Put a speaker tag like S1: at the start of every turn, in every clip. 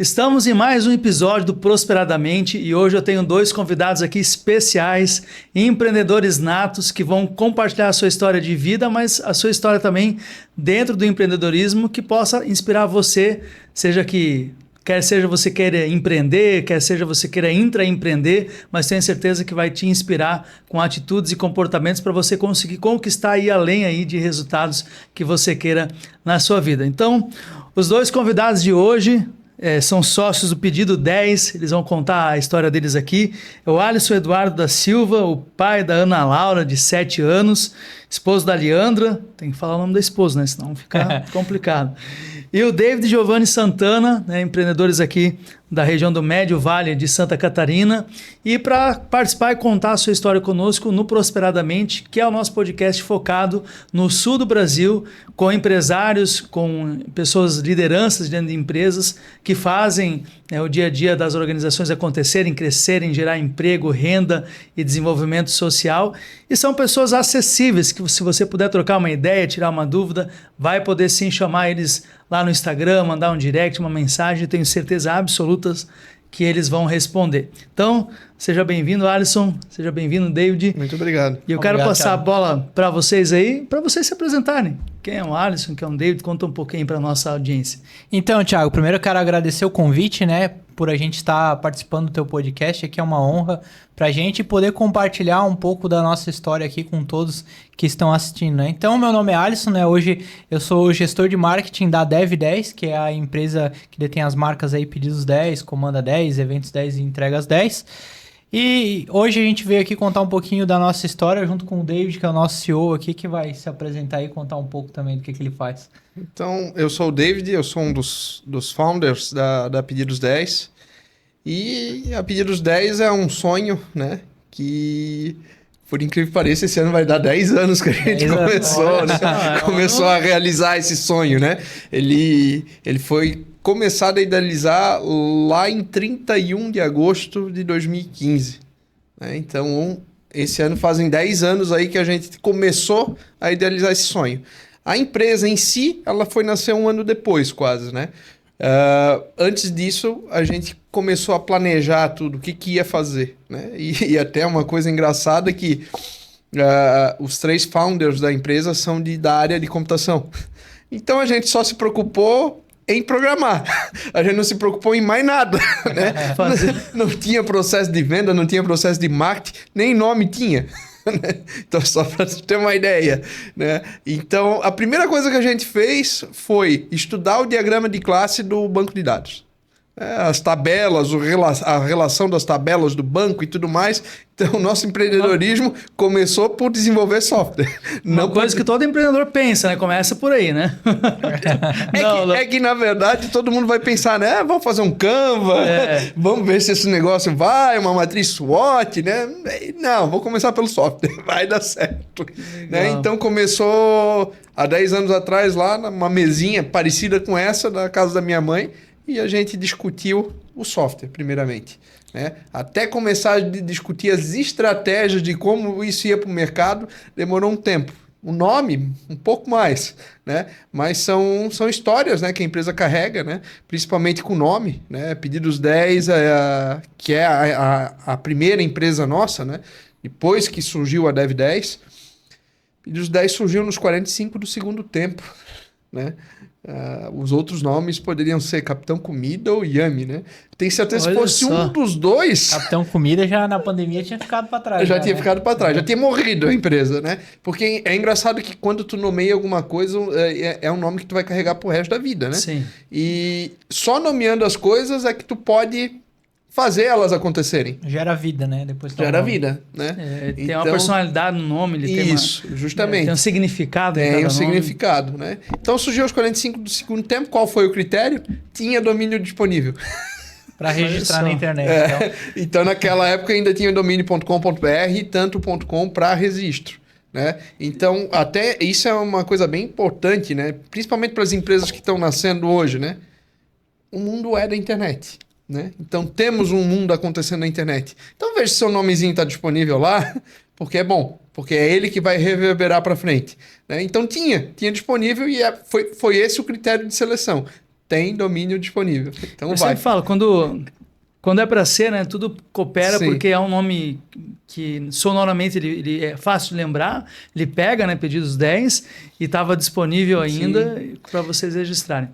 S1: Estamos em mais um episódio do Prosperadamente e hoje eu tenho dois convidados aqui especiais, empreendedores natos que vão compartilhar a sua história de vida, mas a sua história também dentro do empreendedorismo que possa inspirar você, quer seja você queira empreender, quer seja você queira intraempreender, mas tenho certeza que vai te inspirar com atitudes e comportamentos para você conseguir conquistar e além aí de resultados que você queira na sua vida. Então, os dois convidados de hoje são sócios do Pedido 10, eles vão contar a história deles aqui. É o Alisson Eduardo da Silva, o pai da Ana Laura, de 7 anos, esposo da Leandra, tem que falar o nome da esposa, né? Senão fica complicado. E o David Giovanni Santana, né, empreendedores aqui da região do Médio Vale de Santa Catarina. E para participar e contar a sua história conosco no Prosperadamente, que é o nosso podcast focado no sul do Brasil, com empresários, com pessoas, lideranças dentro de empresas que fazem o dia a dia das organizações acontecerem, crescerem, gerar emprego, renda e desenvolvimento social. E são pessoas acessíveis, que se você puder trocar uma ideia, tirar uma dúvida, vai poder sim chamar eles lá no Instagram, mandar um direct, uma mensagem, tenho certeza absoluta que eles vão responder. Então, seja bem-vindo, Alisson, seja bem-vindo, David.
S2: Muito obrigado.
S1: E eu quero passar a bola para vocês aí, para vocês se apresentarem. Quem é o Alisson, quem é o David, conta um pouquinho para a nossa audiência.
S3: Então, Thiago, primeiro eu quero agradecer o convite, né, por a gente estar participando do teu podcast, aqui é uma honra para a gente poder compartilhar um pouco da nossa história aqui com todos que estão assistindo, né? Então, meu nome é Alisson, né? Hoje eu sou o gestor de marketing da Dev10, que é a empresa que detém as marcas aí Pedidos 10, Comanda 10, Eventos 10 e Entregas 10. E hoje a gente veio aqui contar um pouquinho da nossa história junto com o David, que é o nosso CEO aqui, que vai se apresentar e contar um pouco também do que ele faz.
S2: Então, eu sou o David, eu sou um dos founders da Pedidos 10. E a Pedidos 10 é um sonho, né? Que, por incrível que pareça, esse ano vai dar 10 anos que a gente começou, né? Começou a realizar esse sonho, né? Ele foi começado a idealizar lá em 31 de agosto de 2015. Né? Então, esse ano fazem 10 anos aí que a gente começou a idealizar esse sonho. A empresa em si, ela foi nascer um ano depois, quase, né? Antes disso, a gente começou a planejar tudo, o que ia fazer, né? E até uma coisa engraçada que os 3 founders da empresa são da área de computação. Então, a gente só se preocupou em programar. A gente não se preocupou em mais nada, né? Não tinha processo de venda, não tinha processo de marketing, nem nome tinha. Então, só para ter uma ideia, né? Então, a primeira coisa que a gente fez foi estudar o diagrama de classe do banco de dados. As tabelas, a relação das tabelas do banco e tudo mais. Então, o nosso empreendedorismo começou por desenvolver software.
S1: Uma coisa que todo empreendedor pensa, né? Começa por aí, né?
S2: É que, na verdade, todo mundo vai pensar, né? Vamos fazer um Canva, vamos ver se esse negócio vai, uma matriz SWOT, né? Não, vou começar pelo software, vai dar certo. Né? Então, começou há 10 anos atrás lá, numa mesinha parecida com essa, na casa da minha mãe, e a gente discutiu o software, primeiramente. Né? Até começar a discutir as estratégias de como isso ia para o mercado, demorou um tempo. O nome, um pouco mais, né? Mas são histórias, né, que a empresa carrega, né? Principalmente com o nome. Né? Pedidos 10, que é a primeira empresa nossa, né? Depois que surgiu a Dev10. Pedidos 10 surgiu nos 45 do segundo tempo. Né? Os outros nomes poderiam ser Capitão Comida ou Yami, né? Tenho certeza que se fosse um dos dois...
S3: Capitão Comida já na pandemia tinha ficado para trás.
S2: Já tinha ficado para trás, já tinha morrido a empresa, né? Porque é engraçado que quando tu nomeia alguma coisa, é um nome que tu vai carregar pro resto da vida, né?
S1: Sim.
S2: E só nomeando as coisas é que tu pode fazer elas acontecerem.
S3: Gera vida, né? Depois
S2: gera vida, né?
S1: Tem uma personalidade no nome, ele
S2: isso, justamente.
S1: Tem um significado.
S2: Tem um significado, né? Então surgiu aos 45 do segundo tempo. Qual foi o critério? Tinha domínio disponível.
S3: Para registrar na internet.
S2: Então, naquela época ainda tinha o domínio.com.br e tanto .com para registro. Né? Então, até isso é uma coisa bem importante, né? Principalmente para as empresas que estão nascendo hoje, né? O mundo é da internet. Né? Então, temos um mundo acontecendo na internet. Então, veja se seu nomezinho está disponível lá, porque é bom. Porque é ele que vai reverberar para frente. Né? Então, tinha disponível e foi esse o critério de seleção. tem domínio disponível. Então
S1: Eu
S2: vai.
S1: sempre falo, quando é para ser, né, tudo coopera,
S2: Sim.
S1: porque é um nome que sonoramente ele é fácil de lembrar, ele pega, né, pedidos 10 e estava disponível ainda para vocês registrarem.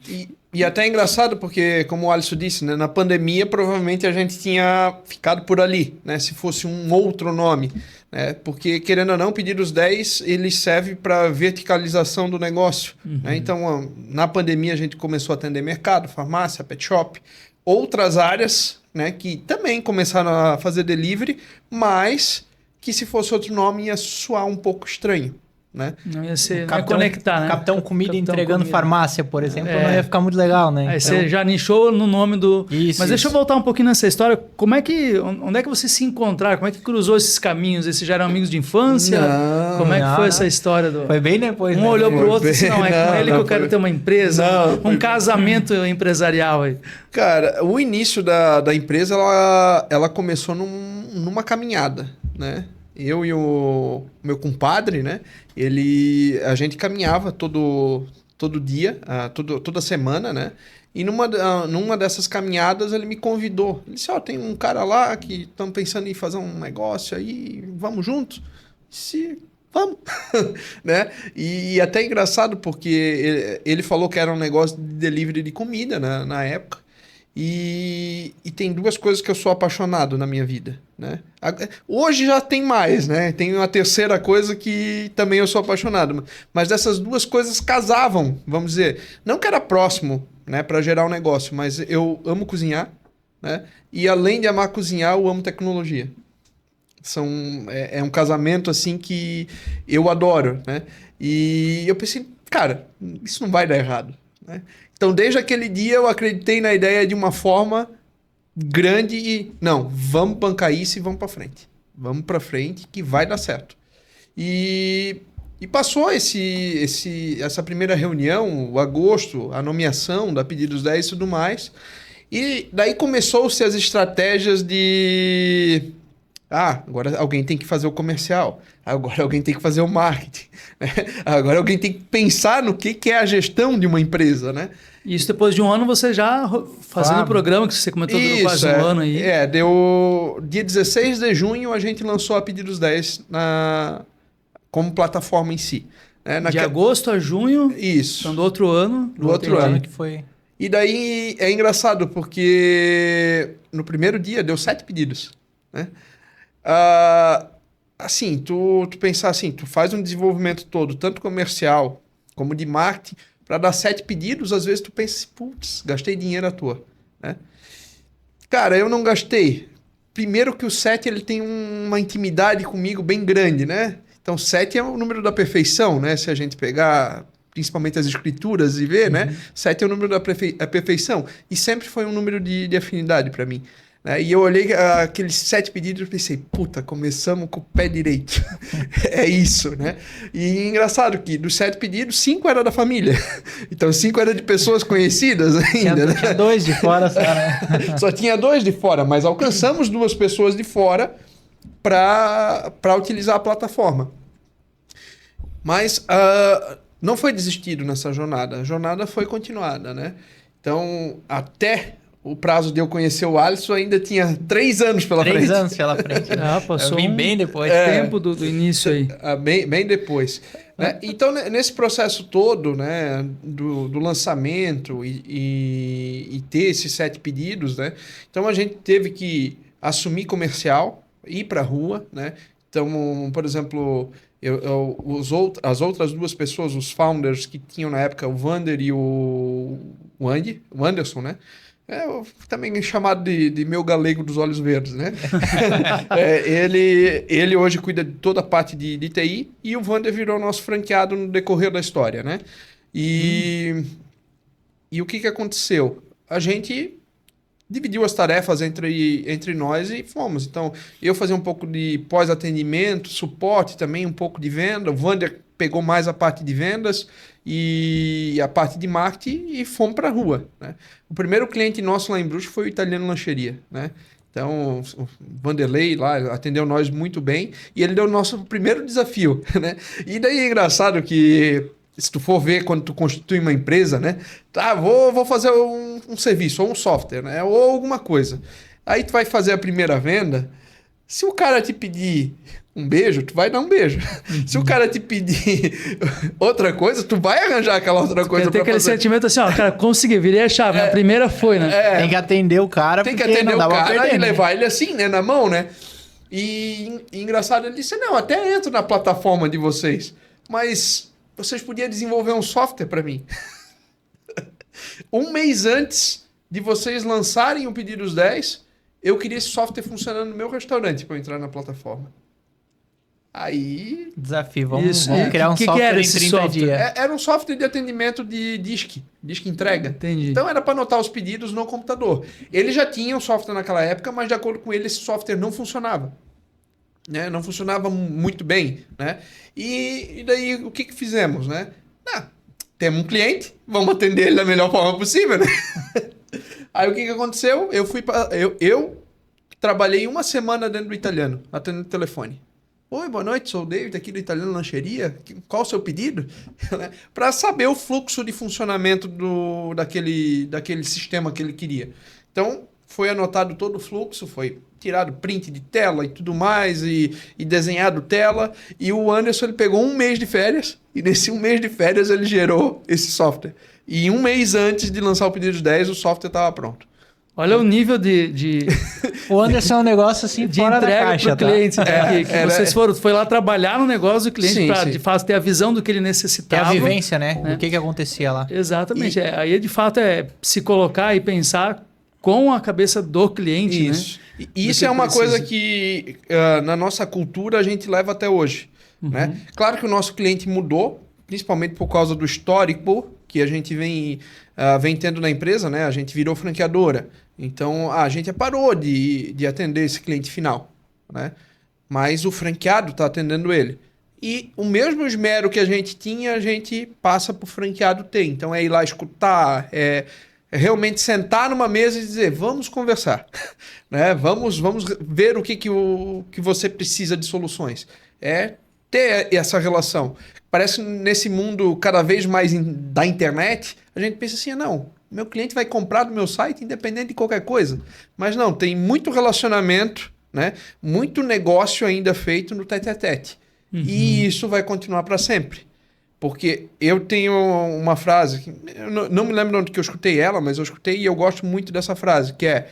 S2: E até é engraçado porque, como o Alisson disse, né, na pandemia provavelmente a gente tinha ficado por ali, né, se fosse um outro nome. Né, porque, querendo ou não, Pedidos 10 ele serve para verticalização do negócio. Né, então, na pandemia a gente começou a atender mercado, farmácia, pet shop, outras áreas, né, que também começaram a fazer delivery, mas que se fosse outro nome ia soar um pouco estranho. Né?
S1: Não ia ser, não ia
S3: Capitão,
S1: conectar, né?
S3: Capitão Comida
S1: Capitão
S3: entregando
S1: Comida.
S3: farmácia, por exemplo, não ia ficar muito legal, né?
S1: Aí você já nichou no nome do...
S3: Isso,
S1: Mas deixa eu voltar um pouquinho nessa história. Onde é que vocês se encontraram? Como é que cruzou esses caminhos? Vocês já eram amigos de infância?
S2: Não,
S1: Como é que
S3: não,
S1: foi
S3: não.
S1: essa história do...
S3: Foi bem depois,
S1: Um
S3: né?
S1: olhou pro
S2: Foi
S1: outro e disse, não, é com
S2: bem-
S1: ele
S2: não,
S1: que eu quero
S2: foi-
S1: ter uma empresa,
S2: Não, foi-
S1: um casamento empresarial aí.
S2: Cara, o início da empresa, ela começou numa caminhada, né? Eu e o meu compadre, né? A gente caminhava todo dia, toda semana, né? E numa dessas caminhadas ele me convidou. Ele disse, tem um cara lá que estamos pensando em fazer um negócio aí, vamos juntos? Vamos, né? E até engraçado porque ele falou que era um negócio de delivery de comida, né, na época. E tem duas coisas que eu sou apaixonado na minha vida, né? Hoje já tem mais, né? Tem uma terceira coisa que também eu sou apaixonado. Mas dessas duas coisas casavam, vamos dizer. Não que era próximo, né, para gerar um negócio, mas eu amo cozinhar, né? E além de amar cozinhar, eu amo tecnologia. É um casamento assim que eu adoro, né? E eu pensei, cara, isso não vai dar errado, né? Então, desde aquele dia, eu acreditei na ideia de uma forma grande e... Não, vamos bancar isso e vamos para frente. Vamos para frente que vai dar certo. E passou essa primeira reunião, o agosto, a nomeação da Pedidos 10 e tudo mais. E daí começou-se as estratégias de... agora alguém tem que fazer o comercial. Agora alguém tem que fazer o marketing. Né? Agora alguém tem que pensar no que é a gestão de uma empresa, né?
S1: Isso depois de um ano você já fazendo o programa que você comentou durou quase um ano aí.
S2: Deu dia 16 de junho a gente lançou a Pedidos 10 como plataforma em si. Né?
S1: De agosto a junho,
S2: Isso.
S1: então do outro ano.
S2: Do outro ano.
S3: Que foi...
S2: E daí é engraçado porque no primeiro dia deu 7 pedidos. Né? Assim, tu pensar assim, tu faz um desenvolvimento todo, tanto comercial como de marketing, para dar 7 pedidos, às vezes tu pensa, putz, gastei dinheiro à toa. Né? Cara, eu não gastei. Primeiro que o 7 ele tem uma intimidade comigo bem grande, né? Então 7 é o número da perfeição, né? Se a gente pegar principalmente as escrituras e ver, né? 7 é o número da perfeição. E sempre foi um número de afinidade para mim. E eu olhei aqueles 7 pedidos e pensei, puta, começamos com o pé direito. É isso, né? E engraçado que dos 7 pedidos, 5 era da família. Então 5 era de pessoas conhecidas ainda.
S3: Tinha 2 de fora, só, né?
S2: Só tinha 2 de fora, mas alcançamos 2 pessoas de fora para utilizar a plataforma. Mas não foi desistido nessa jornada. A jornada foi continuada, né? Então, até... O prazo de eu conhecer o Alisson ainda tinha 3 anos pela frente.
S3: 3 anos pela frente.
S1: Passou
S3: eu vim bem depois.
S1: Tempo do início aí.
S2: Bem depois. Né? Então, nesse processo todo, né, do lançamento e ter esses 7 pedidos, né? Então, a gente teve que assumir comercial, ir para a rua, né? Então, por exemplo... as outras 2 pessoas, os founders que tinham na época, o Vander e o Anderson, né? Também chamado de meu galego dos olhos verdes, né? Ele hoje cuida de toda a parte de TI e o Vander virou nosso franqueado no decorrer da história, né? E o que aconteceu? A gente dividiu as tarefas entre nós e fomos. Então, eu fazia um pouco de pós-atendimento, suporte também, um pouco de venda. O Vander pegou mais a parte de vendas e a parte de marketing e fomos para a rua. Né? O primeiro cliente nosso lá em Bruxo foi o Italiano Lancheria. Né? Então, o Vanderlei lá atendeu nós muito bem e ele deu o nosso primeiro desafio. Né? E daí é engraçado que se tu for ver quando tu constitui uma empresa, né? Tá, vou fazer um serviço, ou um software, né? Ou alguma coisa. Aí tu vai fazer a primeira venda. Se o cara te pedir um beijo, tu vai dar um beijo. Se o cara te pedir outra coisa, tu vai arranjar aquela outra coisa
S1: Tem
S2: pra
S1: aquele
S2: fazer.
S1: sentimento assim, ó, cara, consegui, virei a chave. A primeira foi, né?
S3: Tem que atender o cara,
S2: Tem que
S3: porque
S2: atender
S3: não
S2: o
S3: dá pra
S2: cara
S3: perder,
S2: e
S3: né?
S2: levar ele assim, né, na mão, né? E engraçado, ele disse, não, até entro na plataforma de vocês, mas vocês podiam desenvolver um software para mim. Um mês antes de vocês lançarem o Pedidos 10, eu queria esse software funcionando no meu restaurante para eu entrar na plataforma. Aí...
S3: Desafio, vamos
S1: Isso.
S3: criar um
S1: Que
S3: software
S1: era
S3: em
S1: esse
S3: 30
S1: software?
S3: dias.
S2: Era um software de atendimento de disque entrega.
S1: Entendi.
S2: Então era para anotar os pedidos no computador. Ele já tinha um software naquela época, mas de acordo com ele esse software não funcionava. Né? Não funcionava muito bem. Né? E daí o que fizemos? Né? Temos um cliente, vamos atender ele da melhor forma possível. Né? Aí o que aconteceu? Eu trabalhei uma semana dentro do Italiano, atendendo o telefone. Oi, boa noite, sou o David aqui do Italiano Lancheria. Qual o seu pedido? Para saber o fluxo de funcionamento daquele sistema que ele queria. Então, foi anotado todo o fluxo, foi tirado print de tela e tudo mais, e desenhado tela. E o Anderson ele pegou um mês de férias, e nesse um mês de férias ele gerou esse software. E um mês antes de lançar o Pedidos 10, o software estava pronto.
S1: Olha o nível de
S3: O Anderson é um negócio assim fora da
S1: entrega
S3: caixa,
S1: pro cliente. Né? Que
S2: era-
S1: vocês foi lá trabalhar no negócio do cliente
S2: Sim,
S1: para,
S2: sim.
S1: de fato, ter a visão do que ele
S3: É
S1: necessitava.
S3: a vivência, né? O que acontecia lá.
S1: Exatamente. Aí, de fato, é se colocar e pensar com a cabeça do cliente,
S2: Isso.
S1: né?
S2: E isso
S1: que
S2: é uma
S1: precisa.
S2: coisa que na nossa cultura a gente leva até hoje. Né? Claro que o nosso cliente mudou, principalmente por causa do histórico que a gente vem tendo na empresa, né? A gente virou franqueadora. Então a gente parou de atender esse cliente final. Né? Mas o franqueado está atendendo ele. E o mesmo esmero que a gente tinha, a gente passa para o franqueado ter. Então é ir lá escutar, é realmente sentar numa mesa e dizer, vamos conversar, né? Vamos ver o que você precisa de soluções. É ter essa relação. Parece que nesse mundo cada vez mais da internet, a gente pensa assim, não, meu cliente vai comprar do meu site independente de qualquer coisa. Mas não, tem muito relacionamento, né? Muito negócio ainda feito no tete-a-tete. E isso vai continuar para sempre. Porque eu tenho uma frase, que eu não me lembro de onde que eu escutei ela, mas eu escutei e eu gosto muito dessa frase, que é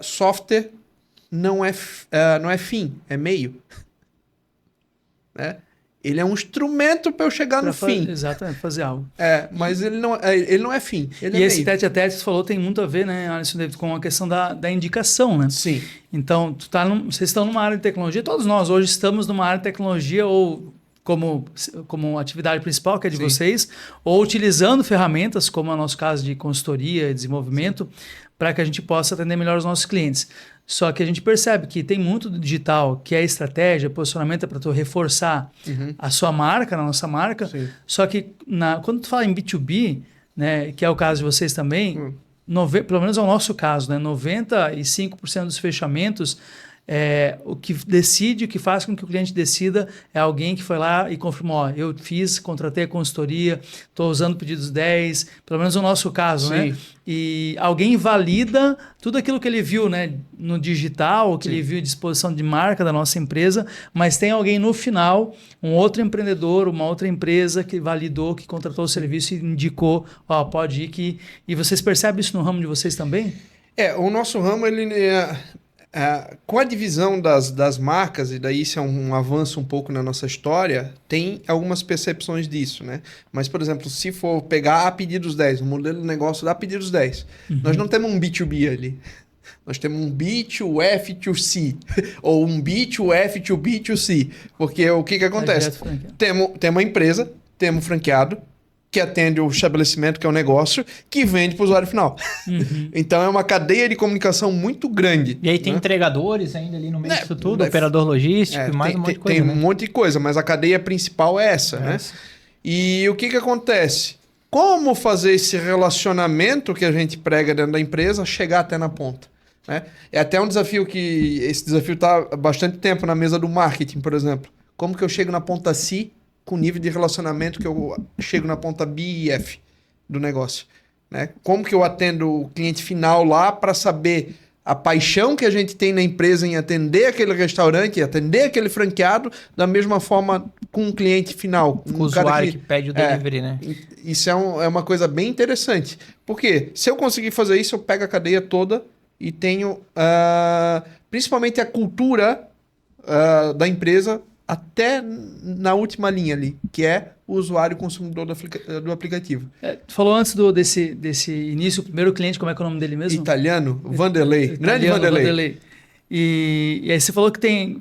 S2: software não é fim, é meio. Né? Ele é um instrumento para eu chegar no fim.
S1: Exatamente, fazer algo.
S2: Mas ele não é fim, ele
S1: E
S2: é
S1: esse
S2: meio.
S1: tete-a-tete que você falou tem muito a ver, né, Alisson David, com a questão da indicação, né?
S2: Sim.
S1: Então, vocês estão numa área de tecnologia, todos nós hoje estamos numa área de tecnologia ou como atividade principal, que é de
S2: Sim.
S1: vocês, ou utilizando ferramentas, como é o nosso caso de consultoria e desenvolvimento, para que a gente possa atender melhor os nossos clientes. Só que a gente percebe que tem muito do digital, que é estratégia, posicionamento é para tu reforçar a sua marca, a nossa marca.
S2: Sim.
S1: Só que quando tu fala em B2B, né, que é o caso de vocês também, pelo menos é o nosso caso, né, 95% dos fechamentos, o que decide, o que faz com que o cliente decida é alguém que foi lá e confirmou, eu contratei a consultoria, estou usando Pedidos 10, pelo menos no nosso caso,
S2: Sim.
S1: né? E alguém valida tudo aquilo que ele viu, né, no digital, que
S2: Sim.
S1: ele viu de exposição de marca da nossa empresa, mas tem alguém no final, um outro empreendedor, uma outra empresa que validou, que contratou o serviço e indicou, pode ir E vocês percebem isso no ramo de vocês também?
S2: O nosso ramo, ele com a divisão das marcas, e daí isso é um avanço um pouco na nossa história, tem algumas percepções disso, né? Mas, por exemplo, se for pegar a Pedidos 10, o modelo de negócio da Pedidos 10, nós não temos um B2B ali. Nós temos um B2F2C, ou um B2F2B2C. Porque o que acontece? Temos uma empresa, temos um franqueado, que atende o estabelecimento, que é o negócio, que vende para o usuário final. Então, é uma cadeia de comunicação muito grande.
S3: E aí tem
S2: né?
S3: entregadores ainda ali no meio disso tudo,
S2: deve-
S3: operador logístico e mais um monte de coisa,
S2: tem
S3: né?
S2: um monte de coisa, mas a cadeia principal é essa, né? E o que acontece? Como fazer esse relacionamento que a gente prega dentro da empresa chegar até na ponta? Né? É até um desafio esse desafio está há bastante tempo na mesa do marketing, por exemplo. Como que eu chego na ponta C com o nível de relacionamento que eu chego na ponta B e F do negócio, né? Como que eu atendo o cliente final lá para saber a paixão que a gente tem na empresa em atender aquele restaurante, atender aquele franqueado, da mesma forma com um cliente final.
S3: Com o usuário que pede o delivery, né?
S2: Isso é uma coisa bem interessante. Porque se eu conseguir fazer isso, eu pego a cadeia toda e tenho principalmente a cultura da empresa até na última linha ali, que é o usuário consumidor do aplicativo.
S1: Tu falou antes desse início, o primeiro cliente, como é que é o nome dele mesmo?
S2: Italiano, Vanderlei. Grande Vanderlei.
S1: E aí você falou que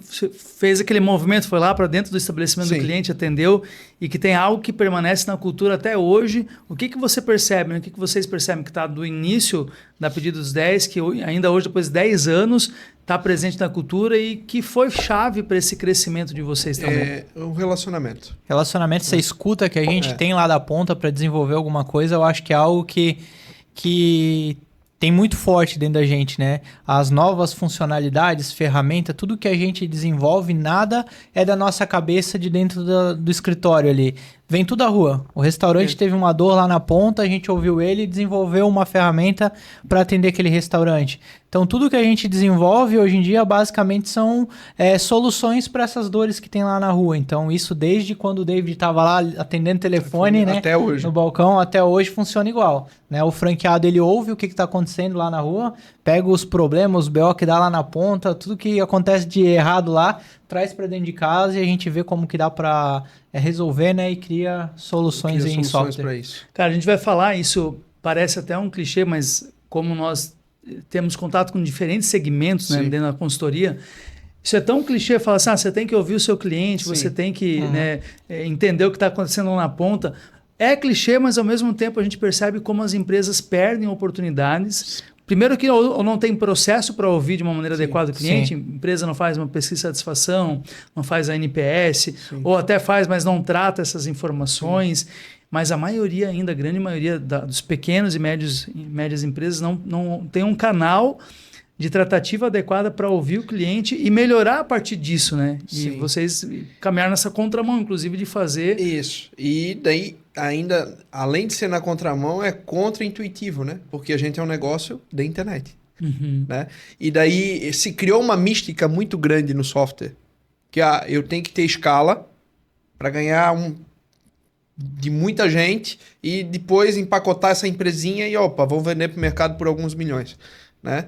S1: fez aquele movimento, foi lá para dentro do estabelecimento do cliente, atendeu, e que tem algo que permanece na cultura até hoje. O que você percebe, né? O que vocês percebem que está do início da Pedidos 10, que ainda hoje, depois de 10 anos, está presente na cultura e que foi chave para esse crescimento de vocês também?
S2: É o relacionamento.
S3: Relacionamento, você escuta que a gente tem lá da ponta para desenvolver alguma coisa, eu acho que é algo que tem muito forte dentro da gente, né? As novas funcionalidades, ferramenta, tudo que a gente desenvolve, nada é da nossa cabeça de dentro do escritório ali. Vem tudo da rua. O restaurante teve uma dor lá na ponta, a gente ouviu ele e desenvolveu uma ferramenta para atender aquele restaurante. Então, tudo que a gente desenvolve hoje em dia, basicamente, são soluções para essas dores que tem lá na rua. Então, isso desde quando o David estava lá atendendo telefone, né,
S2: até hoje.
S3: No balcão, até hoje funciona igual. Né? O franqueado, ele ouve o que está acontecendo lá na rua, pega os problemas, os BO que dá lá na ponta, tudo que acontece de errado lá, traz para dentro de casa e a gente vê como que dá para resolver, né? E cria soluções em software.
S2: Para isso.
S1: Cara, a gente vai falar, isso parece até um clichê, mas como nós temos contato com diferentes segmentos, né, dentro da consultoria, isso é tão clichê, falar assim, você tem que ouvir o seu cliente, você tem que entender o que está acontecendo lá na ponta. É clichê, mas ao mesmo tempo a gente percebe como as empresas perdem oportunidades. Primeiro que ou não tem processo para ouvir de uma maneira adequada o cliente, a empresa não faz uma pesquisa de satisfação, não faz a NPS, ou até faz, mas não trata essas informações. Mas a maioria ainda, a grande maioria dos pequenos e médias empresas não tem um canal de tratativa adequada para ouvir o cliente e melhorar a partir disso, né? E vocês caminharam nessa contramão, inclusive, de fazer...
S2: Isso. E daí, ainda, além de ser na contramão, é contra-intuitivo, né? Porque a gente é um negócio da internet. Né? E daí se criou uma mística muito grande no software. Que eu tenho que ter escala para ganhar de muita gente e depois empacotar essa empresinha e, vou vender para o mercado por alguns milhões, né?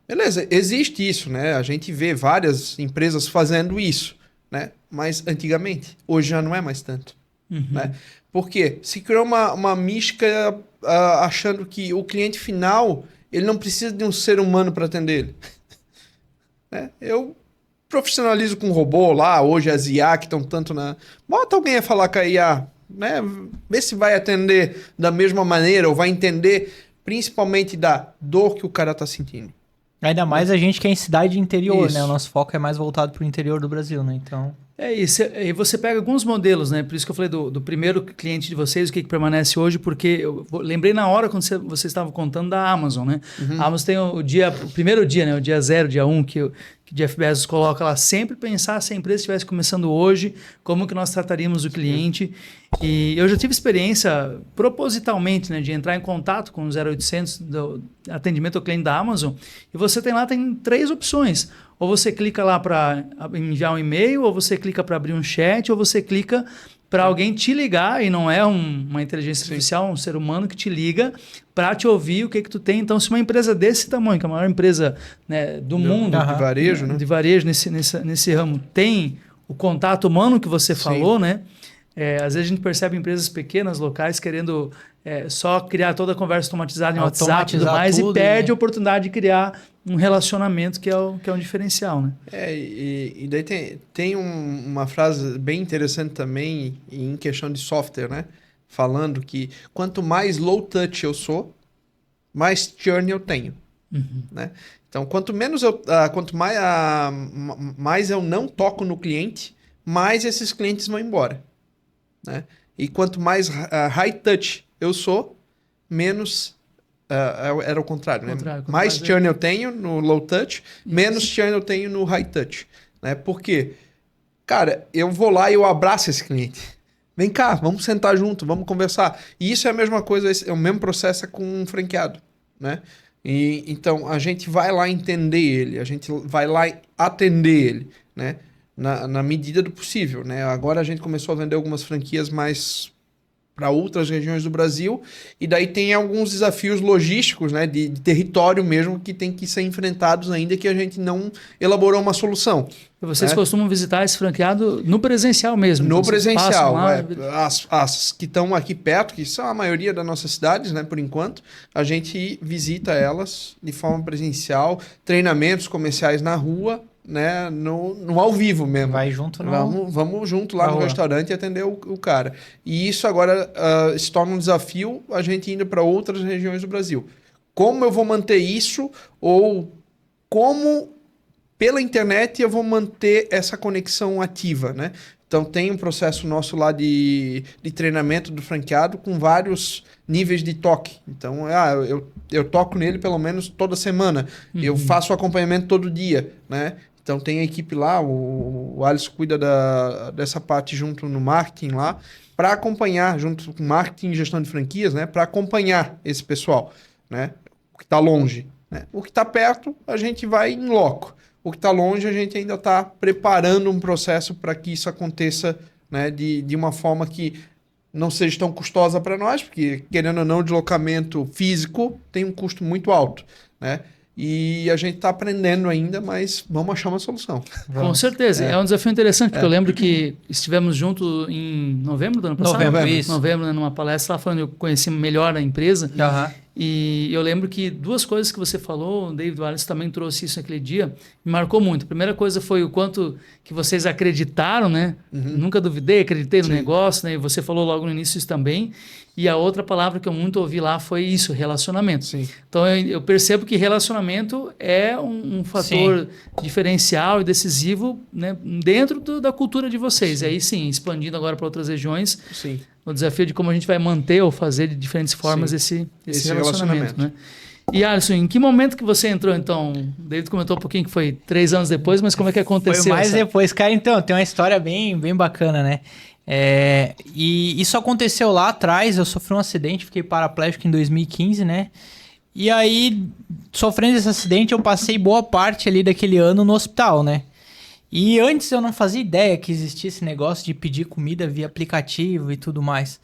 S2: Beleza, existe isso, né? A gente vê várias empresas fazendo isso, né? Mas antigamente, hoje já não é mais tanto, né? Por quê? Se criou uma mística achando que o cliente final, ele não precisa de um ser humano para atender ele. Né? Eu profissionalizo com robô lá, hoje as IA que estão tanto na... Bota alguém a falar com a IA, né? Vê se vai atender da mesma maneira ou vai entender principalmente da dor que o cara está sentindo.
S3: Ainda mais a gente que é em cidade interior, né? O nosso foco é mais voltado para o interior do Brasil, né? Então...
S1: E você pega alguns modelos, né? Por isso que eu falei do primeiro cliente de vocês, o que permanece hoje, porque eu lembrei na hora quando vocês estavam contando da Amazon, né? A Amazon tem o primeiro dia, né? O dia 0, dia 1, que Jeff Bezos coloca lá, sempre pensar se a empresa estivesse começando hoje, como que nós trataríamos o cliente. E eu já tive experiência propositalmente, né, de entrar em contato com o 0800 do atendimento ao cliente da Amazon, e você tem 3 opções. Ou você clica lá para enviar um e-mail, ou você clica para abrir um chat, ou você clica para alguém te ligar, e não é uma inteligência artificial, um ser humano que te liga para te ouvir o que tu tem. Então, se uma empresa desse tamanho, que é a maior empresa, né, do mundo...
S2: De varejo, né?
S1: De varejo nesse ramo, tem o contato humano que você falou, né? Às vezes a gente percebe empresas pequenas, locais, querendo só criar toda a conversa automatizada em WhatsApp e tudo mais, e perde a oportunidade de criar um relacionamento que é um diferencial, né?
S2: E daí tem uma frase bem interessante também em questão de software, né? Falando que quanto mais low touch eu sou, mais churn eu tenho, né? Então, quanto mais eu não toco no cliente, mais esses clientes vão embora, né? E quanto mais high touch eu sou, menos... era o contrário, né? Mais churn eu tenho no low touch, menos churn eu tenho no high touch, né? Porque, cara, eu vou lá e eu abraço esse cliente, vem cá, vamos sentar junto, vamos conversar. E isso é a mesma coisa, é o mesmo processo com um franqueado, né? E, então, a gente vai lá entender ele, a gente vai lá atender ele, né? Na medida do possível, né? Agora a gente começou a vender algumas franquias mais para outras regiões do Brasil, e daí tem alguns desafios logísticos, né, de território mesmo, que tem que ser enfrentados ainda, que a gente não elaborou uma solução.
S1: Vocês costumam visitar esse franqueado no presencial mesmo?
S2: No
S1: então
S2: presencial,
S1: lá...
S2: as que estão aqui perto, que são a maioria das nossas cidades, né, por enquanto, a gente visita elas de forma presencial, treinamentos comerciais na rua, né, no ao vivo mesmo.
S3: Vai junto no...
S2: Vamos junto lá no restaurante e atender o cara. E isso agora se torna um desafio, a gente indo para outras regiões do Brasil. Como eu vou manter isso, ou como pela internet eu vou manter essa conexão ativa, né? Então tem um processo nosso lá de treinamento do franqueado com vários níveis de toque. Então, eu toco nele pelo menos toda semana. Eu faço o acompanhamento todo dia, né? Então tem a equipe lá, o Alisson cuida dessa parte junto no marketing lá, para acompanhar, junto com marketing e gestão de franquias, né? Para acompanhar esse pessoal, né? O que está longe, né? O que está perto, a gente vai em loco. O que está longe, a gente ainda está preparando um processo para que isso aconteça, né, de uma forma que não seja tão custosa para nós, porque, querendo ou não, o deslocamento físico tem um custo muito alto, né? E a gente está aprendendo ainda, mas vamos achar uma solução.
S1: Com certeza. É um desafio interessante, porque eu lembro que estivemos juntos em novembro do ano passado. Novembro, né, numa palestra lá falando, eu conheci melhor a empresa. E eu lembro que duas coisas que você falou, o David Wallace também trouxe isso naquele dia, me marcou muito. A primeira coisa foi o quanto que vocês acreditaram, né? Nunca duvidei, acreditei no negócio, né? E você falou logo no início isso também. E a outra palavra que eu muito ouvi lá foi isso, relacionamento. Sim. Então eu percebo que relacionamento é um fator diferencial e decisivo, né, dentro da cultura de vocês. Sim. E aí sim, expandindo agora para outras regiões, o desafio de como a gente vai manter ou fazer de diferentes formas esse relacionamento. Né? E Alisson, em que momento que você entrou então? O David comentou um pouquinho que foi 3 anos depois, mas como é que aconteceu?
S3: Foi mais depois. Cara, então, tem uma história bem bacana, né? E isso aconteceu lá atrás, eu sofri um acidente, fiquei paraplégico em 2015, né? E aí, sofrendo esse acidente, eu passei boa parte ali daquele ano no hospital, né? E antes eu não fazia ideia que existia esse negócio de pedir comida via aplicativo e tudo mais.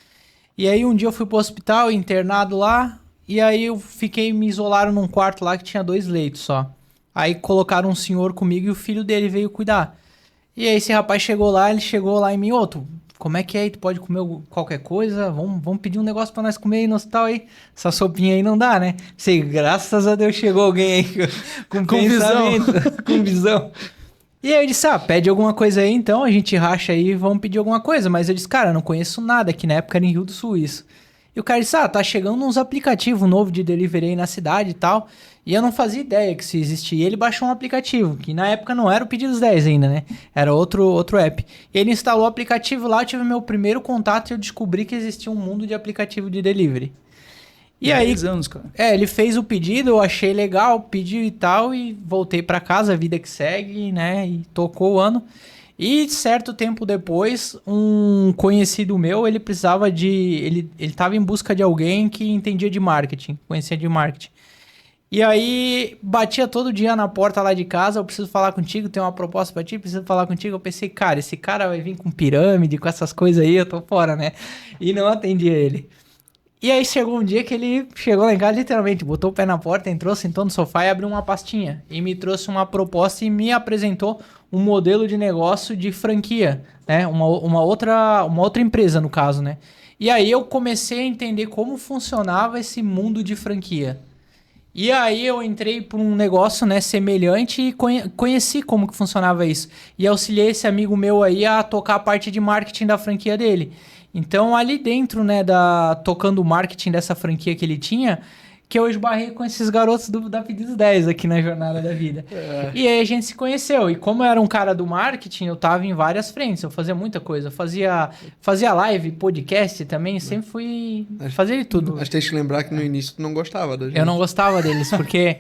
S3: E aí um dia eu fui pro hospital, internado lá, e aí eu me isolaram num quarto lá que tinha 2 leitos só. Aí colocaram um senhor comigo e o filho dele veio cuidar. E aí esse rapaz chegou lá em mim, como é que é aí? Tu pode comer qualquer coisa? Vamos pedir um negócio pra nós comer aí no hospital aí. Essa sopinha aí não dá, né? Sei, graças a Deus chegou alguém aí com pensamento, com visão. E aí eu disse, pede alguma coisa aí então, a gente racha aí e vamos pedir alguma coisa. Mas eu disse, cara, eu não conheço nada, que na época era em Rio do Sul isso. E o cara disse, tá chegando uns aplicativos novos de delivery aí na cidade e tal. E eu não fazia ideia que isso existia. E ele baixou um aplicativo, que na época não era o Pedidos 10 ainda, né? Era outro app. E ele instalou o aplicativo lá, eu tive meu primeiro contato e eu descobri que existia um mundo de aplicativo de delivery. E aí,
S1: 10 anos, cara.
S3: Ele fez o pedido, eu achei legal, pediu e tal, e voltei pra casa, a vida que segue, né? E tocou o ano. E certo tempo depois, um conhecido meu, ele precisava ele tava em busca de alguém que entendia de marketing, conhecia de marketing. E aí, batia todo dia na porta lá de casa, eu preciso falar contigo, tem uma proposta pra ti, preciso falar contigo. Eu pensei, cara, esse cara vai vir com pirâmide, com essas coisas aí, eu tô fora, né? E não atendia ele. E aí chegou um dia que ele chegou lá em casa, literalmente, botou o pé na porta, entrou, sentou no sofá e abriu uma pastinha. E me trouxe uma proposta e me apresentou um modelo de negócio de franquia, né? Uma outra empresa, no caso, né? E aí eu comecei a entender como funcionava esse mundo de franquia. E aí eu entrei para um negócio, né, semelhante e conheci como que funcionava isso. E auxiliei esse amigo meu aí a tocar a parte de marketing da franquia dele. Então ali dentro, né, tocando o marketing dessa franquia que ele tinha, que eu esbarrei com esses garotos da Pedidos 10 aqui na jornada da vida. E aí a gente se conheceu. E como eu era um cara do marketing, eu tava em várias frentes. Eu fazia muita coisa. Eu fazia live, podcast também. Sempre fui fazer de tudo.
S2: Mas tem que lembrar que no início tu não gostava da gente.
S3: Eu não gostava deles, porque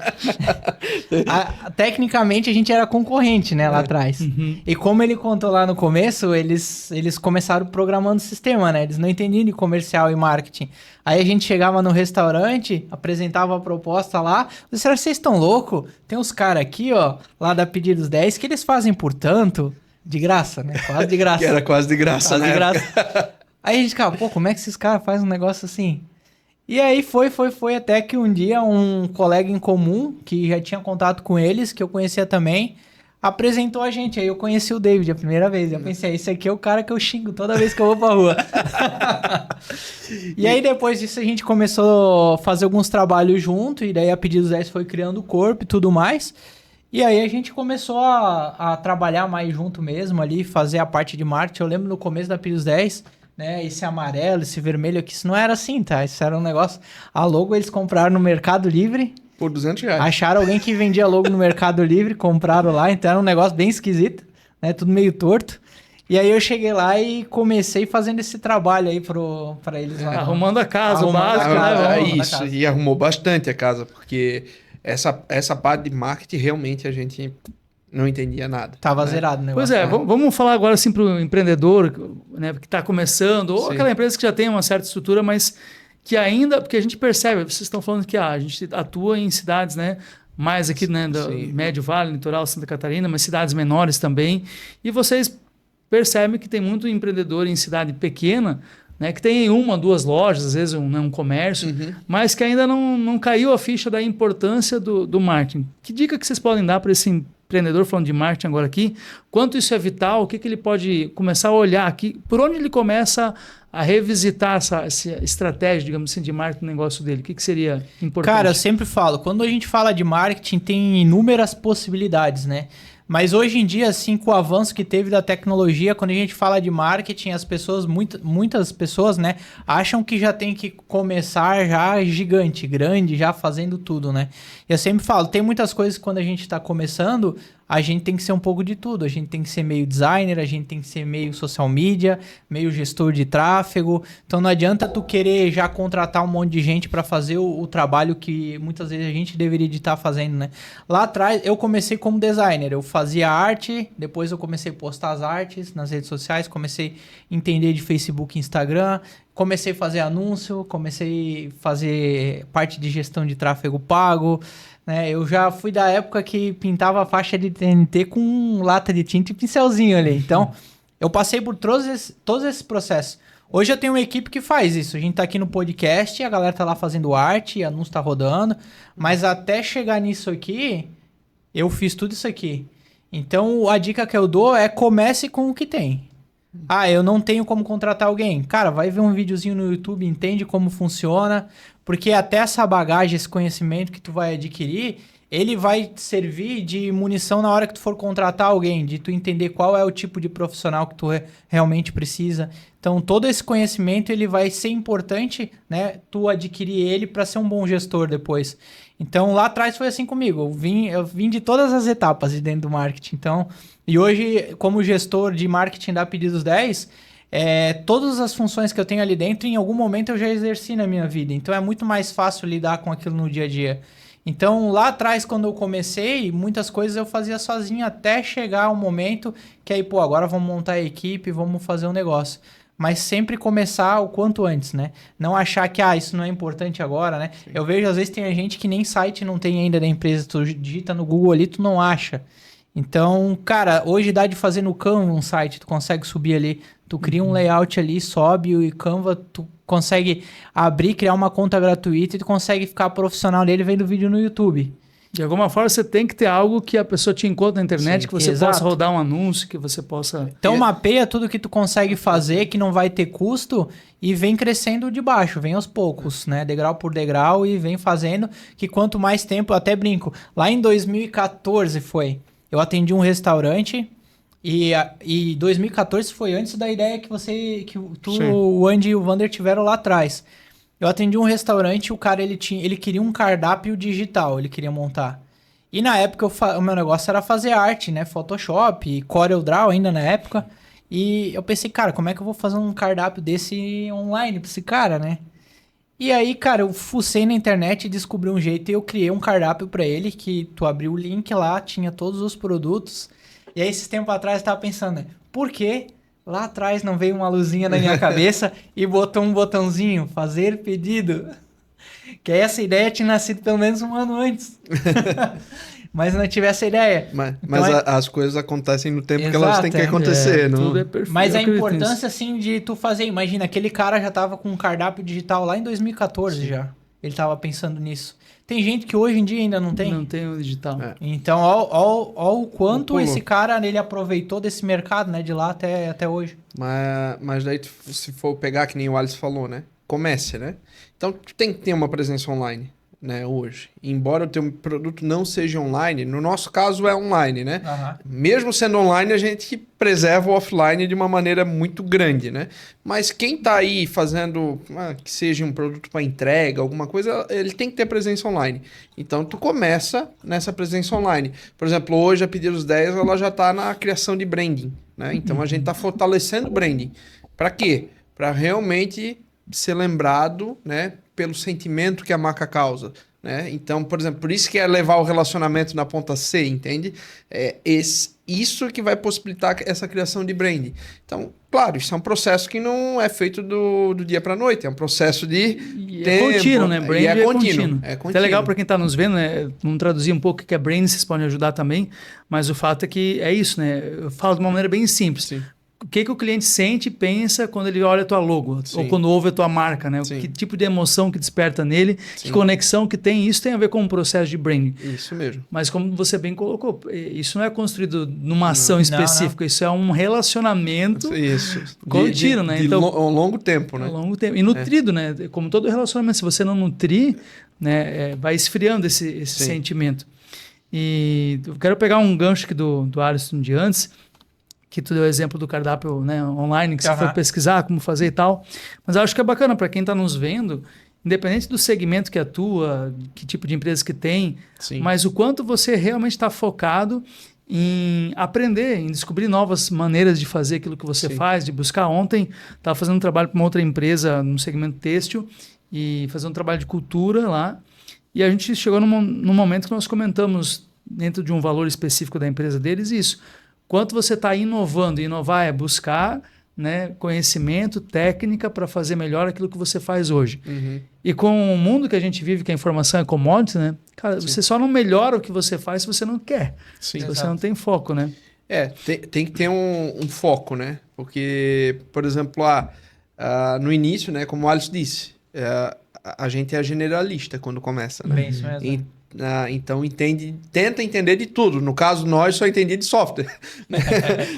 S3: tecnicamente a gente era concorrente, né, lá atrás. E como ele contou lá no começo, eles começaram programando o sistema, né? Eles não entendiam de comercial e marketing. Aí a gente chegava no restaurante, apresentava a proposta lá. Será que vocês estão loucos? Tem uns caras aqui, ó, lá da Pedidos 10, que eles fazem por tanto, de graça, né? Quase de graça.
S2: Que era quase de graça,
S3: Quase
S2: né?
S3: de graça. Aí a gente ficava, pô, como é que esses caras fazem um negócio assim? E aí foi até que um dia um colega em comum, que já tinha contato com eles, que eu conhecia também, apresentou a gente. Aí eu conheci o David a primeira vez. Eu pensei, esse aqui é o cara que eu xingo toda vez que eu vou pra rua. E aí depois disso a gente começou a fazer alguns trabalhos junto, e daí a Pedidos 10 foi criando o corpo e tudo mais. E aí a gente começou a trabalhar mais junto mesmo ali, fazer a parte de marketing. Eu lembro no começo da Pedidos 10, né, esse amarelo, esse vermelho aqui, isso não era assim, tá? Isso era um negócio... A logo eles compraram no Mercado Livre.
S2: Por R$200.
S3: Acharam alguém que vendia logo no Mercado Livre, compraram lá, então era um negócio bem esquisito, né? Tudo meio torto. E aí eu cheguei lá e comecei fazendo esse trabalho aí pra eles lá.
S1: Arrumando a casa, o
S3: Arrumando
S1: básico,
S3: a casa,
S1: né?
S3: arrumando a
S2: Isso,
S3: casa.
S2: e arrumou bastante a casa, porque essa parte de marketing realmente a gente não entendia nada.
S3: Tava zerado o
S1: Pois
S3: negócio.
S1: é, vamos falar agora assim para o empreendedor, né, que está começando, ou
S2: Sim.
S1: aquela empresa que já tem uma certa estrutura, mas que ainda, porque a gente percebe, vocês estão falando que a gente atua em cidades, né, mais aqui, né, do
S2: Sim.
S1: Médio Vale, Litoral, Santa Catarina, mas cidades menores também, e vocês percebem que tem muito empreendedor em cidade pequena, né, que tem uma, duas lojas, às vezes um comércio, mas que ainda não caiu a ficha da importância do marketing. Que dica que vocês podem dar para esse empreendedor, falando de marketing agora aqui, quanto isso é vital, o que ele pode começar a olhar aqui, por onde ele começa a revisitar essa estratégia, digamos assim, de marketing no negócio dele? O que seria importante?
S3: Cara, eu sempre falo, quando a gente fala de marketing, tem inúmeras possibilidades, né? Mas hoje em dia, assim, com o avanço que teve da tecnologia, quando a gente fala de marketing, as pessoas, muitas pessoas, né, acham que já tem que começar já gigante, grande, já fazendo tudo, né? E eu sempre falo, tem muitas coisas que quando a gente está começando, a gente tem que ser um pouco de tudo. A gente tem que ser meio designer, a gente tem que ser meio social media, meio gestor de tráfego. Então não adianta tu querer já contratar um monte de gente para fazer o trabalho que muitas vezes a gente deveria estar fazendo, né? Lá atrás eu comecei como designer, eu fazia arte, depois eu comecei a postar as artes nas redes sociais, comecei a entender de Facebook e Instagram, comecei a fazer anúncio, comecei a fazer parte de gestão de tráfego pago, né? Eu já fui da época que pintava a faixa de TNT com lata de tinta e pincelzinho ali. Então, eu passei por todos esses processos. Hoje eu tenho uma equipe que faz isso. A gente tá aqui no podcast, a galera tá lá fazendo arte, anúncio tá rodando. Mas até chegar nisso aqui, eu fiz tudo isso aqui. Então, a dica que eu dou é comece com o que tem. Ah, eu não tenho como contratar alguém. Cara, vai ver um videozinho no YouTube, entende como funciona, porque até essa bagagem, esse conhecimento que tu vai adquirir, ele vai servir de munição na hora que tu for contratar alguém, de tu entender qual é o tipo de profissional que tu realmente precisa. Então, todo esse conhecimento, ele vai ser importante, né, tu adquirir ele para ser um bom gestor depois. Então, lá atrás foi assim comigo. Eu vim de todas as etapas de dentro do marketing. Então, e hoje, como gestor de marketing da Pedidos 10, todas as funções que eu tenho ali dentro, em algum momento eu já exerci na minha vida. Então, é muito mais fácil lidar com aquilo no dia a dia. Então, lá atrás, quando eu comecei, muitas coisas eu fazia sozinho até chegar um momento que aí, pô, agora vamos montar a equipe, vamos fazer um negócio. Mas sempre começar o quanto antes, né? Não achar que, isso não é importante agora, né? Sim. Eu vejo, às vezes, tem gente que nem site não tem ainda da empresa. Tu digita no Google ali, tu não acha. Então, cara, hoje dá de fazer no Canva um site, tu consegue subir ali, tu cria um layout ali, sobe e Canva, tu consegue abrir, criar uma conta gratuita e tu consegue ficar profissional dele vendo vídeo no YouTube.
S1: De alguma forma, você tem que ter algo que a pessoa te encontre na internet,
S3: Sim,
S1: que você possa rodar um anúncio, que você possa...
S3: Então, mapeia tudo que tu consegue fazer, que não vai ter custo, e vem crescendo de baixo, vem aos poucos, né? Degrau por degrau, e vem fazendo, que quanto mais tempo, eu até brinco, lá em 2014 eu atendi um restaurante, e 2014 foi antes da ideia que tu, o Andy e o Vander tiveram lá atrás. Eu atendi um restaurante, o cara ele queria um cardápio digital, ele queria montar. E na época o meu negócio era fazer arte, né? Photoshop, CorelDRAW ainda na época. E eu pensei, cara, como é que eu vou fazer um cardápio desse online pra esse cara, né? E aí, cara, eu fucei na internet e descobri um jeito e eu criei um cardápio pra ele que tu abriu o link lá, tinha todos os produtos. E aí, esses tempos atrás, eu tava pensando, né? Por que lá atrás não veio uma luzinha na minha cabeça e botou um botãozinho, fazer pedido? Que essa ideia tinha nascido pelo menos um ano antes. Mas não tive essa ideia.
S2: Mas
S3: Então,
S2: as coisas acontecem no tempo que
S3: Exato,
S2: elas têm que acontecer, não?
S1: Tudo é perfeito.
S3: Mas
S1: eu
S3: a
S1: acredito
S3: importância,
S1: nisso.
S3: assim, de tu fazer... Imagina, aquele cara já tava com um cardápio digital lá em 2014 já. Ele tava pensando nisso. Tem gente que hoje em dia ainda não tem.
S1: Não tem o digital.
S2: É.
S3: Então, ó o quanto
S2: Pulou.
S3: esse cara, ele aproveitou desse mercado, né? De lá até hoje.
S2: Mas daí, se for pegar, que nem o Alisson falou, né? Comece, né? Então, tu tem que ter uma presença online, né? Hoje. Embora o teu produto não seja online, no nosso caso é online, né? Mesmo sendo online, a gente preserva o offline de uma maneira muito grande, né? Mas quem tá aí fazendo, que seja um produto para entrega, alguma coisa, ele tem que ter presença online. Então, tu começa nessa presença online. Por exemplo, hoje a Pedidos 10, ela já tá na criação de branding, né? Então, a gente tá fortalecendo o branding. Para quê? Para realmente ser lembrado, né? Pelo sentimento que a marca causa, né? Então, por exemplo, por isso que é levar o relacionamento na ponta C, entende? Isso que vai possibilitar essa criação de brand. Então, claro, isso é um processo que não é feito do dia para a noite, é um processo de tempo.
S1: É contínuo, né? Brand
S2: é
S1: contínuo.
S2: É contínuo.
S1: Até legal para quem está nos vendo, né? Vamos traduzir um pouco o que é brand, vocês podem ajudar também, mas o fato é que é isso, né? Eu falo de uma maneira bem simples.
S2: Sim.
S1: O que o cliente sente e pensa quando ele olha a tua logo,
S2: Sim.
S1: ou quando ouve a tua marca, né?
S2: Sim.
S1: Que tipo de emoção que desperta nele,
S2: Sim.
S1: que conexão que tem, isso tem a ver com o processo de branding.
S2: Isso mesmo.
S1: Mas como você bem colocou, isso não é construído numa ação específica, isso é um relacionamento
S2: Isso.
S1: contínuo, né? Então,
S2: ao longo tempo, né?
S1: ao longo tempo. E nutrido, né? Como todo relacionamento, se você não nutrir, né, vai esfriando esse sentimento. E eu quero pegar um gancho aqui do Alisson de antes, que tu deu o exemplo do cardápio, né, online, que você foi pesquisar como fazer e tal. Mas eu acho que é bacana para quem está nos vendo, independente do segmento que atua, que tipo de empresa que tem,
S2: Sim.
S1: mas o quanto você realmente está focado em aprender, em descobrir novas maneiras de fazer aquilo que você faz, de buscar. Ontem, estava fazendo um trabalho para uma outra empresa no segmento têxtil e fazendo um trabalho de cultura lá. E a gente chegou num momento que nós comentamos, dentro de um valor específico da empresa deles, isso. Quanto você está inovando. Inovar é buscar, né, conhecimento, técnica para fazer melhor aquilo que você faz hoje. Uhum. E com o mundo que a gente vive, que a informação é commodity, né? Cara, você só não melhora o que você faz se você não quer.
S2: Sim.
S1: Se você não tem foco, né?
S2: Tem que ter um foco, né? Porque, por exemplo, no início, né, como o Alisson disse, a gente é generalista quando começa, né?
S3: Bem, isso mesmo.
S2: Então tenta entender de tudo. No caso, nós só entendia de software.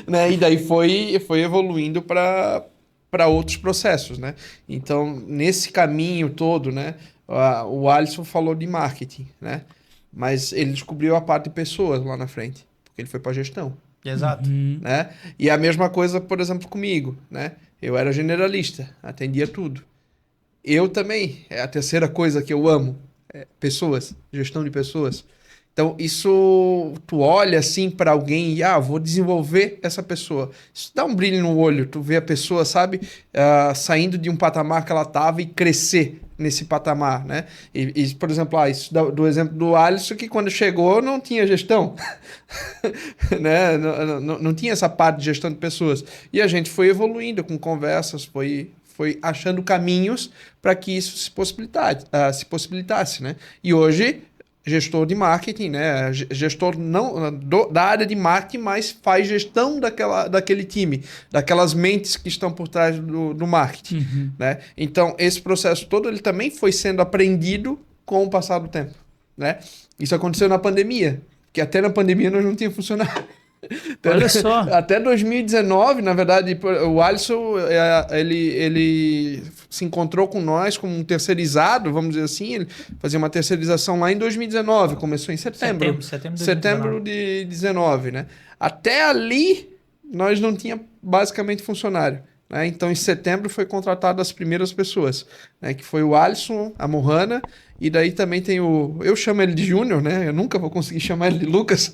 S2: Né? E daí foi evoluindo para outros processos, né? Então, nesse caminho todo, né, o Alisson falou de marketing, né? Mas ele descobriu a parte de pessoas lá na frente, porque ele foi para gestão.
S3: Exato.
S2: Né? E a mesma coisa, por exemplo, comigo, né? Eu era generalista, atendia tudo. Eu também, é a terceira coisa que eu amo. Pessoas, gestão de pessoas. Então, isso, tu olha assim para alguém e, vou desenvolver essa pessoa. Isso dá um brilho no olho, tu vê a pessoa, sabe, saindo de um patamar que ela estava e crescer nesse patamar, né? E por exemplo, isso do exemplo do Alisson, que quando chegou não tinha gestão, né? Não tinha essa parte de gestão de pessoas. E a gente foi evoluindo com conversas, foi achando caminhos para que isso se possibilitasse, né? E hoje, gestor de marketing, né? Gestor da área de marketing, mas faz gestão daquele time, daquelas mentes que estão por trás do marketing, né? Então, esse processo todo, ele também foi sendo aprendido com o passar do tempo, né? Isso aconteceu na pandemia, que até na pandemia nós não tínhamos funcionário.
S1: Olha só.
S2: Até 2019, na verdade, o Alisson, ele se encontrou com nós como um terceirizado, vamos dizer assim. Ele fazia uma terceirização lá em 2019, começou em setembro de 2019, né? Até ali, nós não tínhamos basicamente funcionário. né? Então, em setembro foi contratado as primeiras pessoas, né? Que foi o Alisson, a Mohana, e daí também tem o... Eu chamo ele de Júnior, né? Eu nunca vou conseguir chamar ele de Lucas.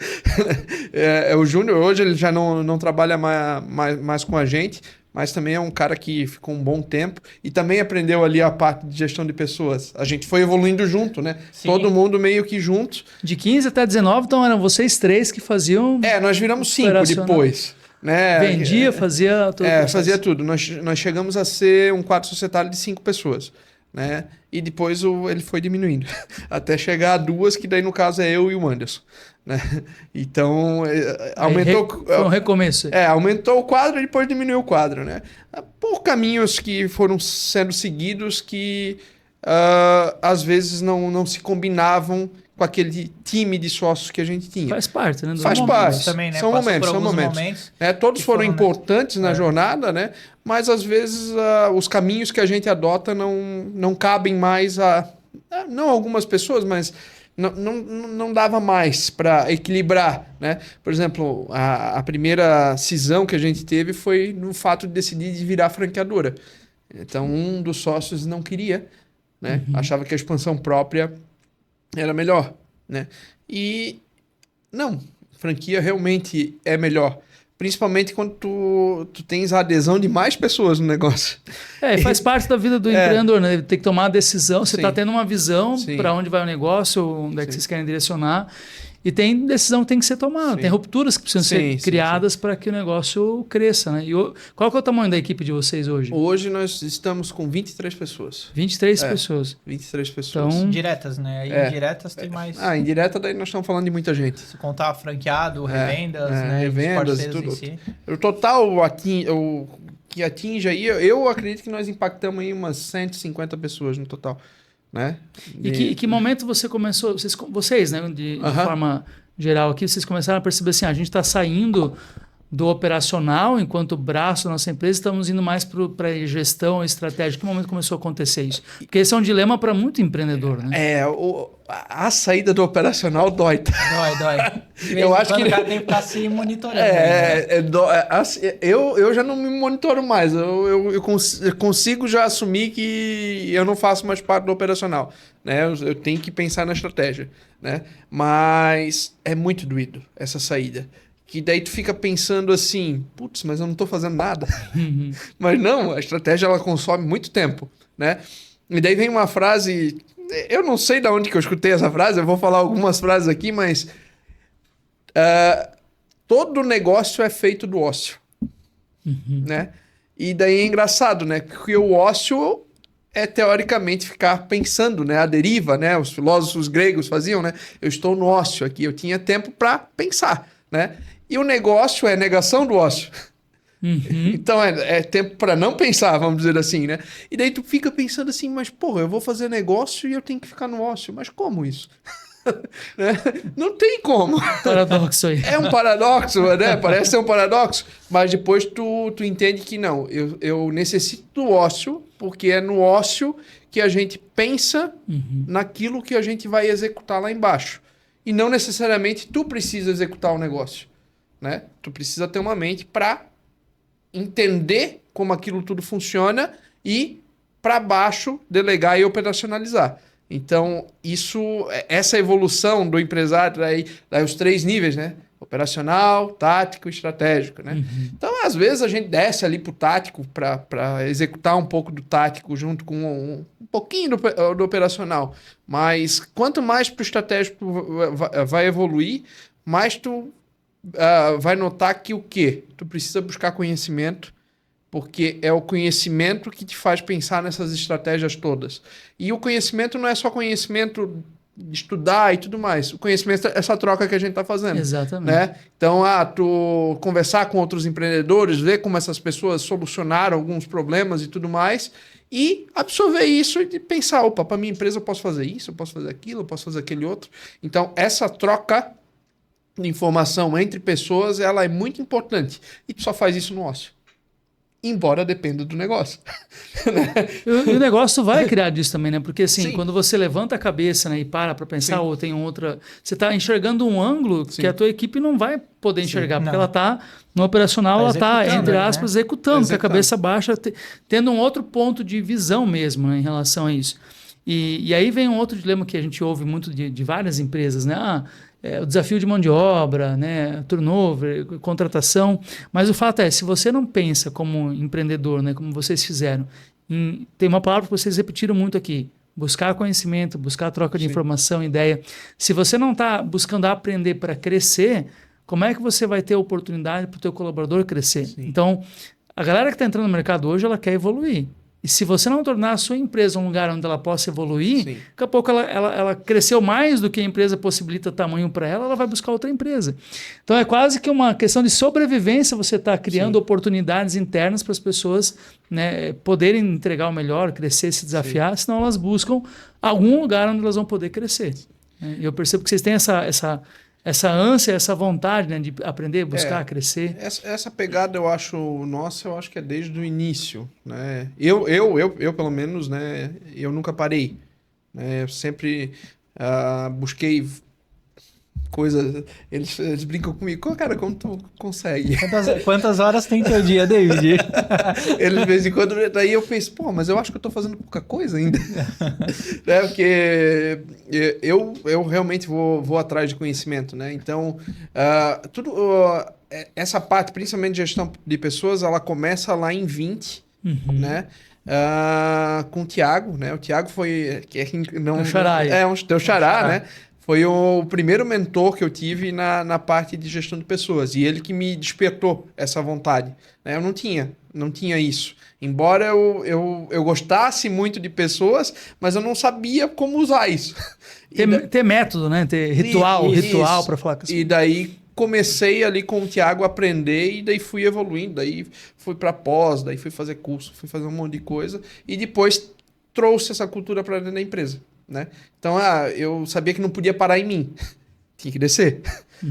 S2: É o Júnior. Hoje ele já não trabalha mais com a gente, mas também é um cara que ficou um bom tempo e também aprendeu ali a parte de gestão de pessoas. A gente foi evoluindo junto, né?
S3: Sim.
S2: Todo mundo meio que junto.
S1: De 15 até 19, então eram vocês três que faziam...
S2: Nós viramos 5
S1: operacional.
S2: depois. Né?
S1: Vendia, fazia tudo.
S2: Fazia tudo. Nós chegamos a ser um quadro societário de 5 pessoas, né? E depois ele foi diminuindo, até chegar a 2, que daí no caso é eu e o Anderson, né? Então, aumentou...
S1: Foi um recomeço.
S2: Aumentou o quadro e depois diminuiu o quadro, né? Por caminhos que foram sendo seguidos que às vezes não se combinavam com aquele time de sócios que a gente tinha.
S1: Faz parte, né?
S2: Faz parte.
S3: Também, né?
S2: São momentos. Todos foram importantes na jornada, né? Mas às vezes os caminhos que a gente adota não cabem mais não algumas pessoas, mas não dava mais para equilibrar, né? Por exemplo, a primeira cisão que a gente teve foi no fato de decidir de virar franqueadora. Então, um dos sócios não queria, né? Achava que a expansão própria era melhor, né? E não, franquia realmente é melhor. Principalmente quando tu tens a adesão de mais pessoas no negócio.
S1: Faz parte da vida do empreendedor, né? Ele tem que tomar a decisão. Você está tendo uma visão para onde vai o negócio, onde é que vocês querem direcionar. E tem decisão que tem que ser tomada. Tem rupturas que precisam ser criadas para que o negócio cresça, né? E qual que é o tamanho da equipe de vocês hoje?
S2: Hoje nós estamos com 23 pessoas.
S1: 23 pessoas.
S2: 23 pessoas.
S1: Então,
S3: indiretas, né? Aí indiretas tem mais...
S2: indireta daí nós estamos falando de muita gente.
S3: Se contar franqueado, revendas, né?
S2: Revendas e tudo. O total que atinge aí, eu acredito que nós impactamos aí umas 150 pessoas no total. Né?
S1: E que momento você começou, vocês, né, de forma geral aqui, vocês começaram a perceber assim, a gente está saindo do operacional enquanto braço da nossa empresa, estamos indo mais para a gestão estratégica. Que momento começou a acontecer isso? Porque esse é um dilema para muito empreendedor, né?
S2: A saída do operacional dói.
S3: Dói.
S2: Eu acho que
S3: o cara tem que ficar se monitorando.
S2: Eu já não me monitoro mais. Eu consigo já assumir que eu não faço mais parte do operacional, né? Eu tenho que pensar na estratégia, né? Mas é muito doído essa saída. Que daí tu fica pensando assim, putz, mas eu não estou fazendo nada. Mas não, a estratégia ela consome muito tempo, né? E daí vem uma frase, eu não sei de onde que eu escutei essa frase, eu vou falar algumas frases aqui, mas todo negócio é feito do ócio, né? E daí é engraçado, né? Porque o ócio é teoricamente ficar pensando, né? A deriva, né? Os filósofos gregos faziam, né? Eu estou no ócio aqui, eu tinha tempo para pensar, né? E o negócio é negação do ócio. Então é tempo para não pensar, vamos dizer assim, né? E daí tu fica pensando assim, mas porra, eu vou fazer negócio e eu tenho que ficar no ócio. Mas como isso? Né? Não tem como.
S1: Paradoxo aí.
S2: É um paradoxo, né? Parece ser um paradoxo. Mas depois tu entende que não, eu necessito do ócio, porque é no ócio que a gente pensa naquilo que a gente vai executar lá embaixo. E não necessariamente tu precisa executar o negócio, né? Tu precisa ter uma mente para entender como aquilo tudo funciona e para baixo delegar e operacionalizar. Então, essa evolução do empresário, daí os 3 níveis, né? Operacional, tático e estratégico, né? Então, às vezes a gente desce ali pro tático para executar um pouco do tático junto com um pouquinho do operacional. Mas quanto mais pro estratégico vai evoluir, mais tu vai notar que o quê? Tu precisa buscar conhecimento, porque é o conhecimento que te faz pensar nessas estratégias todas. E o conhecimento não é só conhecimento de estudar e tudo mais. O conhecimento é essa troca que a gente está fazendo.
S1: Exatamente.
S2: Né? Então, tu conversar com outros empreendedores, ver como essas pessoas solucionaram alguns problemas e tudo mais, e absorver isso e pensar, opa, para minha empresa eu posso fazer isso, eu posso fazer aquilo, eu posso fazer aquele outro. Então, essa troca de informação entre pessoas, ela é muito importante. E tu só faz isso no ócio. embora dependa do negócio.
S1: E o negócio vai criar disso também, né? Porque assim,
S2: Sim.
S1: quando você levanta a cabeça, né, e para pensar,
S2: Sim.
S1: ou tem outra... Você está enxergando um ângulo
S2: Sim.
S1: que a tua equipe não vai poder enxergar, porque
S3: Não.
S1: ela está no operacional, ela está,
S3: executando,
S1: entre
S3: né?
S1: aspas, executando, com a
S2: Executando.
S1: cabeça baixa, tendo um outro ponto de visão mesmo, né, em relação a isso. E aí vem um outro dilema que a gente ouve muito de várias empresas, né? O desafio de mão de obra, né? Turnover, contratação. Mas o fato é, se você não pensa como empreendedor, né? Como vocês fizeram, tem uma palavra que vocês repetiram muito aqui: buscar conhecimento, buscar troca de
S2: Sim.
S1: informação, ideia. Se você não está buscando aprender para crescer, como é que você vai ter oportunidade para o teu colaborador crescer?
S2: Sim.
S1: Então, a galera que está entrando no mercado hoje, ela quer evoluir. E se você não tornar a sua empresa um lugar onde ela possa evoluir,
S2: Sim.
S1: daqui a pouco ela cresceu mais do que a empresa possibilita tamanho para ela, ela vai buscar outra empresa. Então é quase que uma questão de sobrevivência, você está criando
S2: Sim.
S1: oportunidades internas para as pessoas, né, poderem entregar o melhor, crescer, se desafiar, senão elas buscam algum lugar onde elas vão poder crescer. E eu percebo que vocês têm essa ânsia, essa vontade, né, de aprender, buscar, crescer.
S2: Essa pegada eu acho que é desde o início, né? Eu pelo menos, né? Eu nunca parei, né? Eu sempre busquei coisas. Eles brincam comigo, cara, como tu consegue?
S3: Quantas horas tem teu dia, David?
S2: Eles de vez em quando, daí eu penso, pô, mas eu acho que eu tô fazendo pouca coisa ainda. Né? Porque eu realmente vou atrás de conhecimento, né? Então, essa parte, principalmente de gestão de pessoas, ela começa lá em 20, né? Com o Thiago, né? O Thiago foi...
S1: Teu xará aí.
S2: Teu xará, né? Foi o primeiro mentor que eu tive na parte de gestão de pessoas. E ele que me despertou essa vontade. Né? Eu não tinha isso. Embora eu gostasse muito de pessoas, mas eu não sabia como usar isso.
S1: Ter método, né? Ter ritual para falar com as
S2: E daí comecei ali com o Thiago a aprender e daí fui evoluindo. Daí fui para pós, daí fui fazer curso, fui fazer um monte de coisa. E depois trouxe essa cultura para dentro da empresa. Né? Então, eu sabia que não podia parar em mim. Tinha que descer.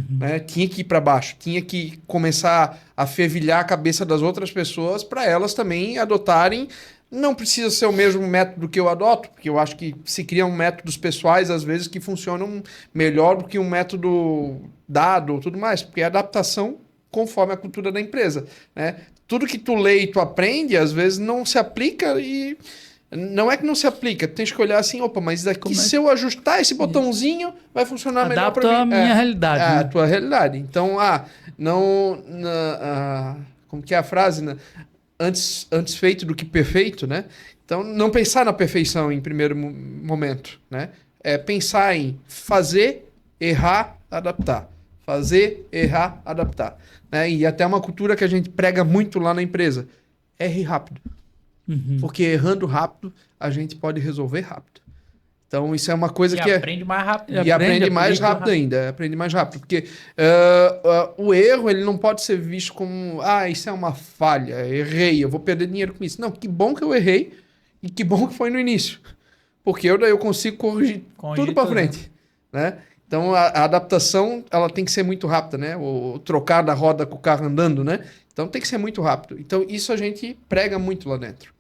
S2: Né? Tinha que ir para baixo. Tinha que começar a fervilhar a cabeça das outras pessoas para elas também adotarem. Não precisa ser o mesmo método que eu adoto, porque eu acho que se criam métodos pessoais, às vezes, que funcionam melhor do que um método dado ou tudo mais, porque é adaptação conforme a cultura da empresa. Né? Tudo que tu lê e tu aprende, às vezes, não se aplica e... Não é que não se aplica, tu tens que olhar assim, opa, mas daqui se eu ajustar esse botãozinho, vai funcionar melhor para mim.
S1: Adapta a minha realidade.
S2: É,
S1: né?
S2: a tua realidade. Então, como que é a frase, né? Antes feito do que perfeito, né? Então, não pensar na perfeição em primeiro momento, né? É pensar em fazer, errar, adaptar. Fazer, errar, adaptar. Né? E até uma cultura que a gente prega muito lá na empresa. Erre rápido. Porque errando rápido, a gente pode resolver rápido. Então, isso é uma coisa que
S3: aprende mais rápido.
S2: E aprende mais rápido ainda. Aprende mais rápido. Porque o erro, ele não pode ser visto como... isso é uma falha. Errei, eu vou perder dinheiro com isso. Não, que bom que eu errei e que bom que foi no início. Porque daí eu consigo corrigir tudo para frente. Né? Então, a adaptação, ela tem que ser muito rápida, né? O trocar da roda com o carro andando, né? Então, tem que ser muito rápido. Então, isso a gente prega muito lá dentro.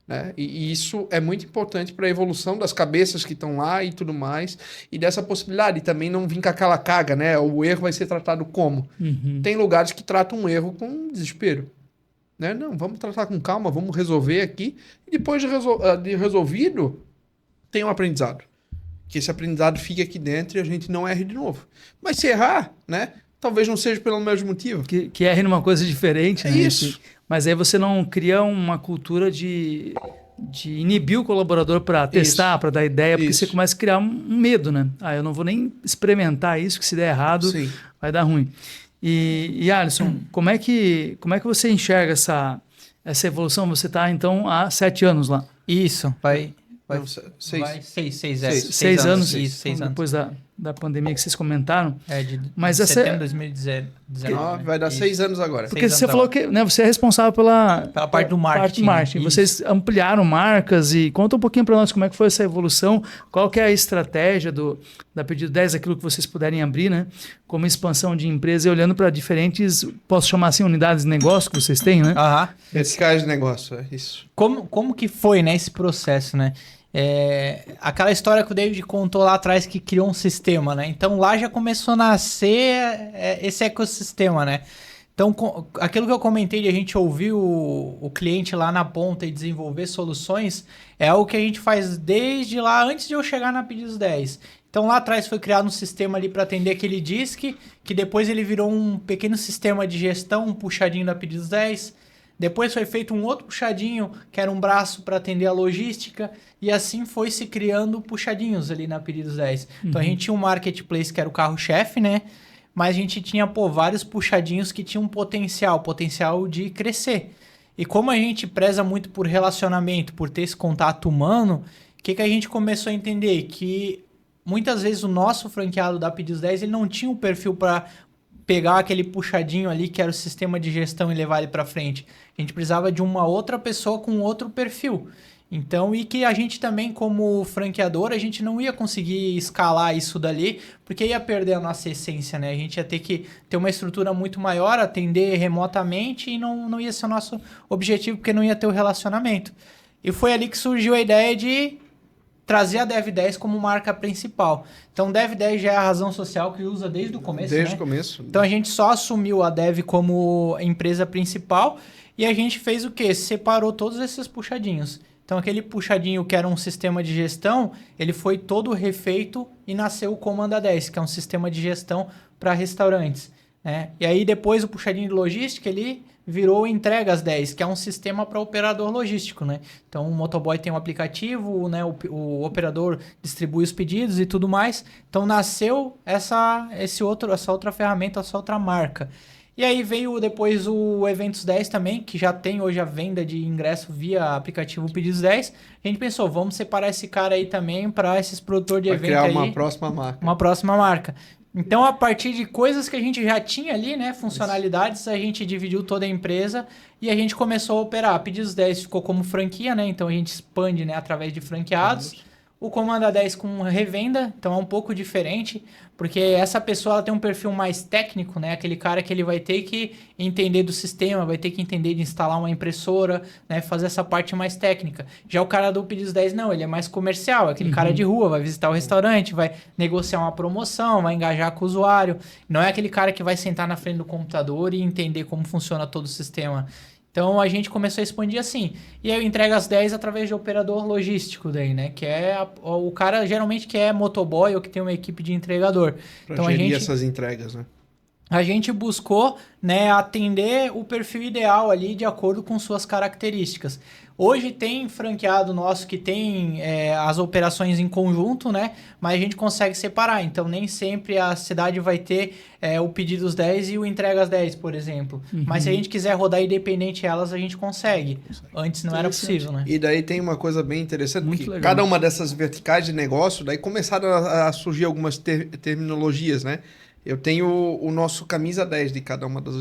S2: Né? E isso é muito importante para a evolução das cabeças que estão lá e tudo mais. E dessa possibilidade. E também não vir com aquela carga, né? O erro vai ser tratado como? Tem lugares que tratam um erro com desespero. Né? Não, vamos tratar com calma, vamos resolver aqui. E depois de resolvido, tem um aprendizado. Que esse aprendizado fique aqui dentro e a gente não erre de novo. Mas se errar, né? Talvez não seja pelo mesmo motivo.
S1: Que erre numa coisa diferente.
S2: É
S1: né?
S2: isso.
S1: Mas aí você não cria uma cultura de inibir o colaborador para testar, para dar ideia, porque você começa a criar um medo, né? Eu não vou nem experimentar isso, que se der errado, vai dar ruim. E Alisson, como é que você enxerga essa evolução? Você está, então, há 7 anos lá.
S3: Isso, vai...
S2: Não, 6.
S3: Vai 6
S1: 6 anos.
S3: Isso, 6 anos.
S1: Depois da pandemia que vocês comentaram.
S3: De
S1: Mas
S3: setembro de 2019.
S2: Vai dar 6 anos agora.
S1: Porque você falou que, né, você é responsável pela
S3: parte do marketing. Né?
S1: Vocês ampliaram marcas e conta um pouquinho para nós como é que foi essa evolução, qual que é a estratégia da Pedidos 10, aquilo que vocês puderem abrir, né, como expansão de empresa e olhando para diferentes, posso chamar assim, unidades de negócio que vocês têm, né?
S2: Verticais de negócio, é isso.
S3: Como que foi, né, esse processo, né? Aquela história que o David contou lá atrás que criou um sistema, né? Então lá já começou a nascer esse ecossistema, né? Então aquilo que eu comentei de a gente ouvir o cliente lá na ponta e desenvolver soluções é algo que a gente faz desde lá, antes de eu chegar na Pedidos 10. Então lá atrás foi criado um sistema ali para atender aquele DISC, que depois ele virou um pequeno sistema de gestão, um puxadinho da Pedidos 10. Depois foi feito um outro puxadinho, que era um braço para atender a logística, e assim foi se criando puxadinhos ali na Pedidos 10. Então a gente tinha um marketplace que era o carro-chefe, né? Mas a gente tinha vários puxadinhos que tinham potencial de crescer. E como a gente preza muito por relacionamento, por ter esse contato humano, o que a gente começou a entender? Que muitas vezes o nosso franqueado da Pedidos 10 ele não tinha um perfil para pegar aquele puxadinho ali que era o sistema de gestão e levar ele para frente. A gente precisava de uma outra pessoa com outro perfil. Então, e que a gente também, como franqueador, a gente não ia conseguir escalar isso dali, porque ia perder a nossa essência, né? A gente ia ter que ter uma estrutura muito maior, atender remotamente e não ia ser o nosso objetivo, porque não ia ter o relacionamento. E foi ali que surgiu a ideia de trazer a Dev10 como marca principal. Então, Dev10 já é a razão social que usa desde o começo,
S2: Desde o começo.
S3: Então, a gente só assumiu a Dev como empresa principal e a gente fez o quê? Separou todos esses puxadinhos. Então, aquele puxadinho que era um sistema de gestão, ele foi todo refeito e nasceu o Comanda 10, que é um sistema de gestão para restaurantes, né? E aí, depois, o puxadinho de logística, ele virou Entregas 10, que é um sistema para operador logístico, né? Então, o motoboy tem um aplicativo, né? O operador distribui os pedidos e tudo mais. Então, nasceu essa outra ferramenta, essa outra marca. E aí veio depois o Eventos 10 também, que já tem hoje a venda de ingresso via aplicativo Pedidos 10. A gente pensou, vamos separar esse cara aí também para esses produtores de evento aí.
S2: Criar uma próxima marca.
S3: Uma próxima marca. Então, a partir de coisas que a gente já tinha ali, né, funcionalidades, a gente dividiu toda a empresa e a gente começou a operar. A Pedidos 10 ficou como franquia, né? Então, a gente expande, né, através de franqueados. O Comanda 10 com revenda, então é um pouco diferente, porque essa pessoa ela tem um perfil mais técnico, né? Aquele cara que ele vai ter que entender do sistema, vai ter que entender de instalar uma impressora, né? Fazer essa parte mais técnica. Já o cara do Pedidos 10 não, ele é mais comercial, aquele cara de rua, vai visitar o restaurante, vai negociar uma promoção, vai engajar com o usuário. Não é aquele cara que vai sentar na frente do computador e entender como funciona todo o sistema. Então, a gente começou a expandir assim. E aí, eu entrego as 10 através de operador logístico daí, né? Que é o cara, geralmente, que é motoboy ou que tem uma equipe de entregador.
S2: Para gerir essas entregas, né?
S3: A gente buscou, né, atender o perfil ideal ali de acordo com suas características. Hoje tem franqueado nosso que tem as operações em conjunto, né? Mas a gente consegue separar. Então, nem sempre a cidade vai ter o Pedidos 10 e o Entregas 10, por exemplo. Mas se a gente quiser rodar independente elas, a gente consegue. Antes não era possível, né?
S2: E daí tem uma coisa bem interessante,
S1: Muito
S2: porque
S1: legal.
S2: cada uma dessas verticais de negócio, daí começaram a surgir algumas terminologias, né? Eu tenho o nosso camisa 10 de cada uma das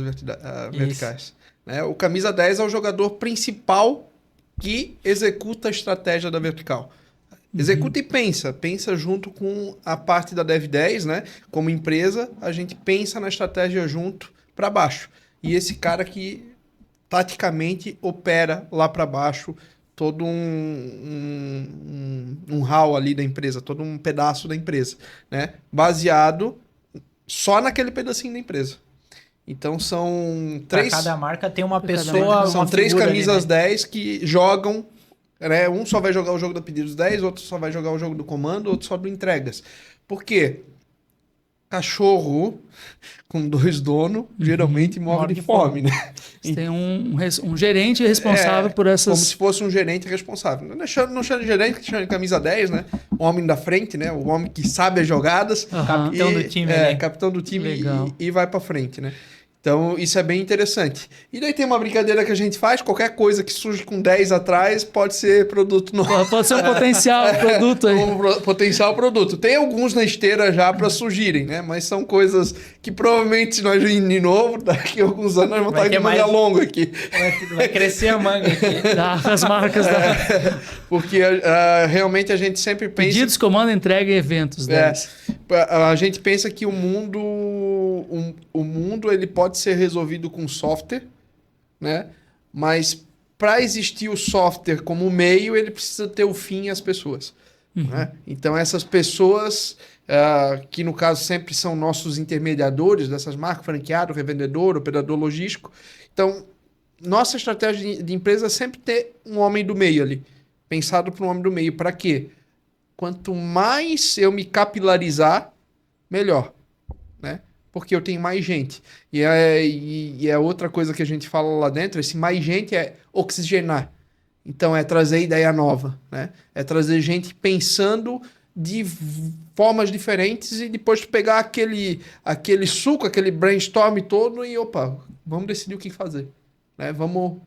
S2: verticais. Né? O camisa 10 é o jogador principal que executa a estratégia da vertical. Executa e pensa junto com a parte da Dev 10, né? Como empresa, a gente pensa na estratégia junto para baixo. E esse cara que taticamente opera lá para baixo todo um hall ali da empresa, todo um pedaço da empresa, né? Baseado só naquele pedacinho da empresa. Então são três...
S3: Para cada marca tem uma pessoa,
S2: São
S3: uma
S2: três camisas
S3: ali, né?
S2: 10 que jogam, né? Um só vai jogar o jogo da Pedidos 10, outro só vai jogar o jogo do comando, outro só do entregas. Por quê? Cachorro com 2 donos geralmente morre de fome, né?
S1: Você tem um gerente responsável por essas...
S2: Como se fosse um gerente responsável. Não chama de gerente, que chama de camisa 10, né? O homem da frente, né? O homem que sabe as jogadas.
S3: Capitão do time.
S2: Capitão do time e vai pra frente, né? Então, isso é bem interessante. E daí tem uma brincadeira que a gente faz, qualquer coisa que surge com 10 atrás pode ser produto novo.
S1: Pode ser um potencial produto aí.
S2: Potencial produto. Tem alguns na esteira já para surgirem, né? Mas são coisas que provavelmente se nós virmos de novo, daqui a alguns anos nós vamos estar de manga longa aqui.
S3: Vai crescer a manga aqui.
S1: As marcas da...
S2: Porque realmente a gente sempre pensa...
S1: Pedidos, comando, entrega e eventos.
S2: A gente pensa que o mundo ele pode ser resolvido com software, né? Mas para existir o software como meio, ele precisa ter o fim e as pessoas. Né? Então essas pessoas, que no caso sempre são nossos intermediadores dessas marcas, franqueado, revendedor, operador logístico. Então, nossa estratégia de empresa é sempre ter um homem do meio ali. Pensado para um homem do meio. Para quê? Quanto mais eu me capilarizar, melhor, né? Porque eu tenho mais gente. E é outra coisa que a gente fala lá dentro, esse mais gente é oxigenar. Então é trazer ideia nova, né? É trazer gente pensando de formas diferentes e depois pegar aquele suco, aquele brainstorm todo e opa, vamos decidir o que fazer. Né? Vamos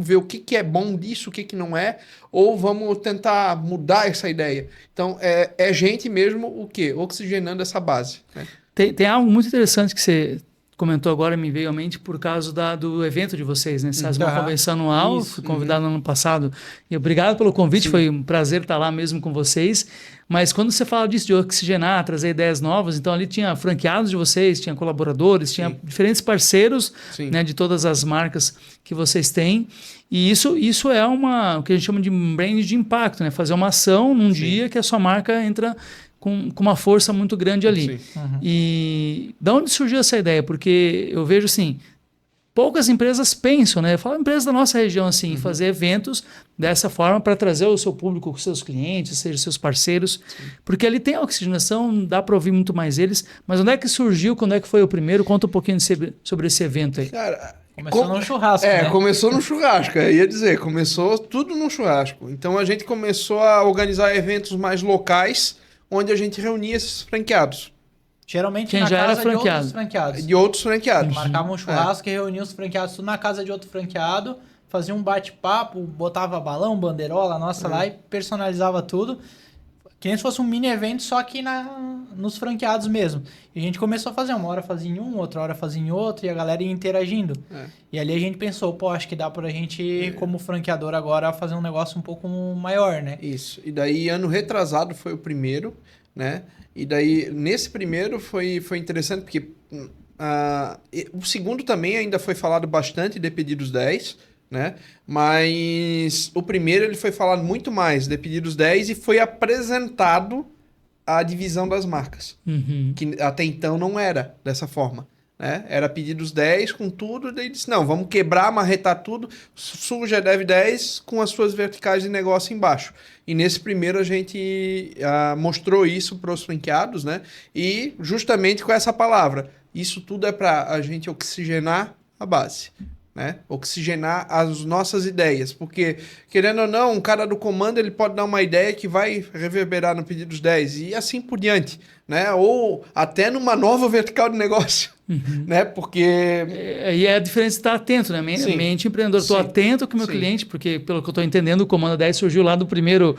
S2: ver o que é bom disso, o que não é, ou vamos tentar mudar essa ideia. Então, é gente mesmo o quê? Oxigenando essa base. Né?
S1: Tem algo muito interessante que você comentou agora, me veio à mente por causa do evento de vocês, né? Vocês uma convenção anual, fui convidado no ano passado. E obrigado pelo convite, foi um prazer estar lá mesmo com vocês. Mas quando você fala disso, de oxigenar, trazer ideias novas, então ali tinha franqueados de vocês, tinha colaboradores, tinha diferentes parceiros, né, de todas as marcas que vocês têm. E isso é o que a gente chama de brand de impacto, né? Fazer uma ação num dia que a sua marca entra com uma força muito grande ali. E de onde surgiu essa ideia? Porque eu vejo assim, poucas empresas pensam, né? Eu falo empresas da nossa região assim, fazer eventos dessa forma para trazer o seu público, os seus clientes, seja seus parceiros, porque ali tem a oxigenação, dá para ouvir muito mais eles. Mas onde é que surgiu? Quando é que foi o primeiro? Conta um pouquinho sobre esse evento aí.
S2: Cara,
S3: começou num churrasco, né?
S2: Começou num churrasco, eu ia dizer, começou tudo num churrasco. Então a gente começou a organizar eventos mais locais, onde a gente reunia esses franqueados.
S3: Geralmente
S1: Quem
S3: na
S1: já era
S3: casa de
S1: franqueado.
S3: outros franqueados.
S2: De outros franqueados.
S3: Marcava um churrasco e reunia os franqueados tudo na casa de outro franqueado, fazia um bate-papo, botava balão, bandeirola, nossa lá e personalizava tudo. Que nem se fosse um mini evento, só que nos franqueados mesmo. E a gente começou a fazer, uma hora fazia em um, outra hora fazia em outro, e a galera ia interagindo. E ali a gente pensou, acho que dá pra gente, como franqueador agora, fazer um negócio um pouco maior, né?
S2: Isso. E daí, ano retrasado foi o primeiro, né? E daí, nesse primeiro foi interessante, porque o segundo também ainda foi falado bastante de Pedidos 10, né? Mas o primeiro ele foi falado muito mais de Pedidos 10 e foi apresentado a divisão das marcas, que até então não era dessa forma. Né? Era Pedidos 10 com tudo, daí disse, não, vamos quebrar, marretar tudo, surge a Dev 10 com as suas verticais de negócio embaixo. E nesse primeiro a gente mostrou isso para os franqueados, né? E justamente com essa palavra, isso tudo é para a gente oxigenar a base. Né? Oxigenar as nossas ideias, porque querendo ou não, um cara do comando ele pode dar uma ideia que vai reverberar no Pedidos 10 e assim por diante, né? Ou até numa nova vertical de negócio, né? Porque
S1: e é a diferença de estar atento, né? Mente empreendedor, estou atento com o meu cliente, porque pelo que eu estou entendendo, o Comando 10 surgiu lá da primeira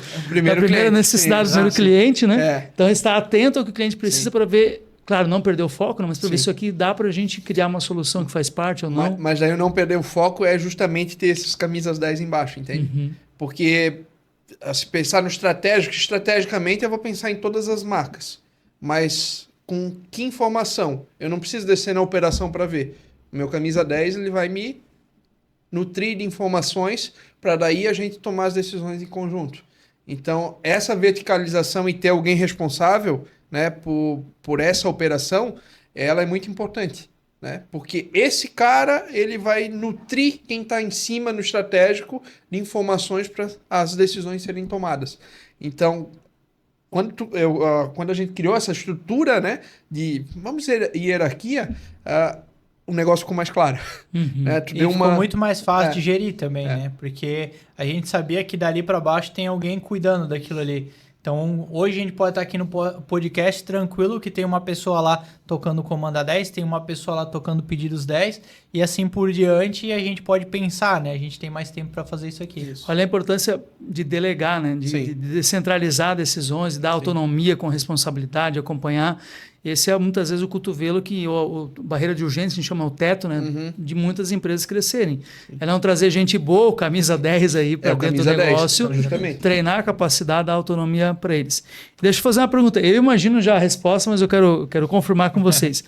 S1: necessidade do primeiro cliente, né? Então estar atento ao que o cliente precisa para ver. Claro, não perder o foco, mas para ver isso aqui dá para a gente criar uma solução que faz parte ou não.
S2: Mas daí o não perder o foco é justamente ter esses camisas 10 embaixo, entende? Porque se pensar no estratégico, estrategicamente eu vou pensar em todas as marcas. Mas com que informação? Eu não preciso descer na operação para ver. O meu camisa 10 ele vai me nutrir de informações para daí a gente tomar as decisões em conjunto. Então, essa verticalização e ter alguém responsável, né, por essa operação, ela é muito importante, né? Porque esse cara ele vai nutrir quem está em cima no estratégico de informações para as decisões serem tomadas. Então, quando a gente criou essa estrutura, né, de, vamos dizer, hierarquia, o negócio ficou mais claro. Né?
S3: Ficou muito mais fácil de gerir também, né? Porque a gente sabia que dali para baixo tem alguém cuidando daquilo ali. Então, hoje a gente pode estar aqui no podcast tranquilo, que tem uma pessoa lá tocando o Comanda 10, tem uma pessoa lá tocando Pedidos 10, e assim por diante, e a gente pode pensar, né? A gente tem mais tempo para fazer isso aqui.
S2: Isso.
S1: Olha a importância de delegar, né? De descentralizar decisões, de dar autonomia com responsabilidade, acompanhar. Esse é muitas vezes o cotovelo que barreira de urgência, a gente chama o teto, né? De muitas empresas crescerem. É não trazer gente boa, camisa 10 aí para dentro do negócio,
S2: 10,
S1: treinar a capacidade da autonomia para eles. Deixa eu fazer uma pergunta. Eu imagino já a resposta, mas eu quero confirmar com vocês.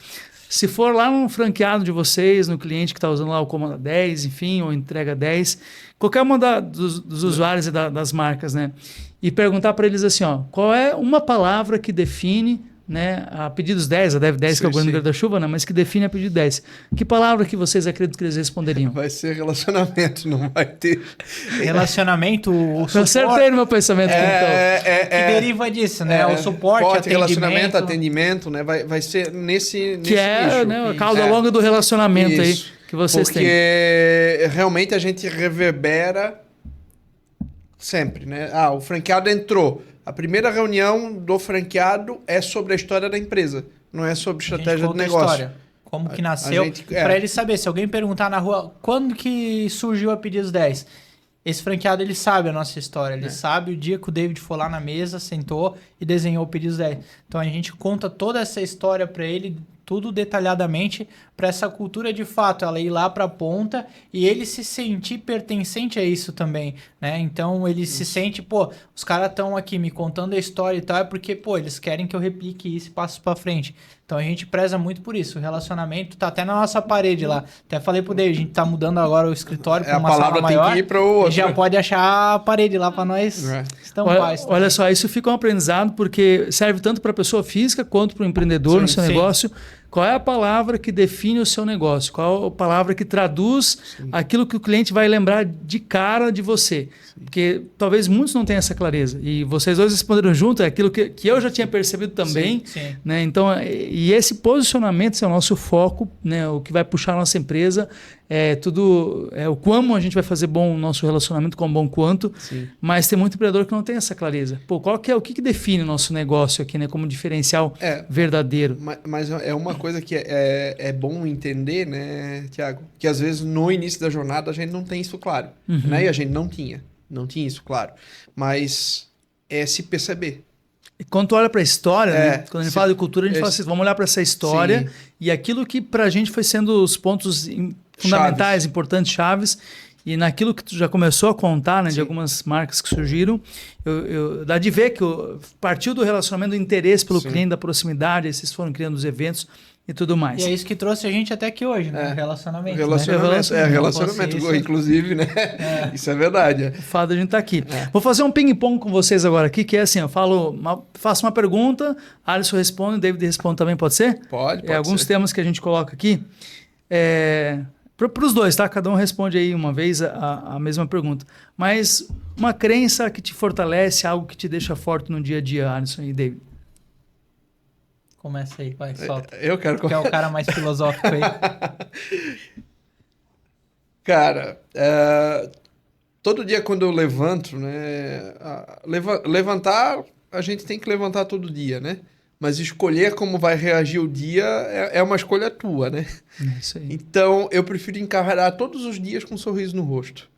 S1: Se for lá no franqueado de vocês, no cliente que está usando lá o Comanda 10, enfim, ou entrega 10, qualquer uma dos usuários e das marcas, né? E perguntar para eles assim, ó, qual é uma palavra que define, né, a Pedidos 10, a Dev 10, que é o governo da chuva, né, mas que define a Pedido 10. Que palavra que vocês acreditam que eles responderiam?
S2: Vai ser relacionamento, não vai ter...
S3: Relacionamento, o
S1: Eu
S3: suporte...
S1: acertei no meu pensamento.
S3: que deriva disso, né? O suporte, atendimento...
S2: relacionamento, atendimento, né? Vai ser nesse
S1: que é,
S2: nicho.
S1: Né, a cauda longa do relacionamento aí que vocês têm.
S2: Porque realmente a gente reverbera sempre, né? O franqueado entrou. A primeira reunião do franqueado é sobre a história da empresa, não é sobre estratégia do negócio.
S3: Como que nasceu, para ele saber. Se alguém perguntar na rua, quando que surgiu a Pedidos 10? Esse franqueado, ele sabe a nossa história, ele sabe o dia que o David foi lá na mesa, sentou e desenhou o Pedidos 10. Então a gente conta toda essa história para ele, tudo detalhadamente, para essa cultura de fato, ela ir lá para a ponta e ele se sentir pertencente a isso também, né? Então ele se sente, pô, os caras estão aqui me contando a história e tal, é porque, pô, eles querem que eu replique isso e passe para frente. Então a gente preza muito por isso. O relacionamento tá até na nossa parede lá. Até falei pro David, a gente tá mudando agora o escritório para uma sala maior. Tem que ir para o outro. Já pode achar a parede lá para nós estampar.
S1: Olha só, isso fica um aprendizado porque serve tanto para a pessoa física quanto para o empreendedor no seu negócio. Qual é a palavra que define o seu negócio? Qual é a palavra que traduz aquilo que o cliente vai lembrar de cara de você? Porque talvez muitos não tenham essa clareza. E vocês dois responderam junto, é aquilo que eu já tinha percebido também. Né? Então, e esse posicionamento é o nosso foco, né? O que vai puxar a nossa empresa. O como a gente vai fazer bom o nosso relacionamento, quão bom quanto. Mas tem muito empreendedor que não tem essa clareza. Pô, o que define o nosso negócio aqui, né? Como diferencial verdadeiro?
S2: Mas é uma coisa que é bom entender, né, Tiago? Que às vezes no início da jornada a gente não tem isso claro. Né? E a gente não tinha isso claro. Mas é se perceber.
S1: E quando tu olha para a história, né? Quando a gente fala de cultura, a gente fala assim, vamos olhar para essa história e aquilo que para a gente foi sendo os pontos fundamentais, importantes, chaves, e naquilo que tu já começou a contar, né, de algumas marcas que surgiram, dá de ver que partiu do relacionamento, do interesse pelo cliente, da proximidade, aí vocês foram criando os eventos e tudo mais.
S3: E é isso que trouxe a gente até aqui hoje, né? Relacionamento.
S2: Relacionamento, inclusive, né? Isso é verdade.
S1: O fato de a gente estar aqui. Vou fazer um ping-pong com vocês agora aqui, que é assim, eu faço uma pergunta, Alisson responde, David responde também, pode ser?
S2: Pode
S1: alguns
S2: ser.
S1: temas que a gente coloca aqui. Para os dois, tá? Cada um responde aí uma vez a mesma pergunta. Mas uma crença que te fortalece, algo que te deixa forte no dia a dia, Alisson e David.
S3: Começa aí, vai, solta.
S2: Eu quero...
S3: Que é o cara mais filosófico aí.
S2: Cara, todo dia quando eu levanto, né? Levantar, a gente tem que levantar todo dia, né? Mas escolher como vai reagir o dia é uma escolha tua, né?
S1: Isso aí.
S2: Então, eu prefiro encarar todos os dias com um sorriso no rosto,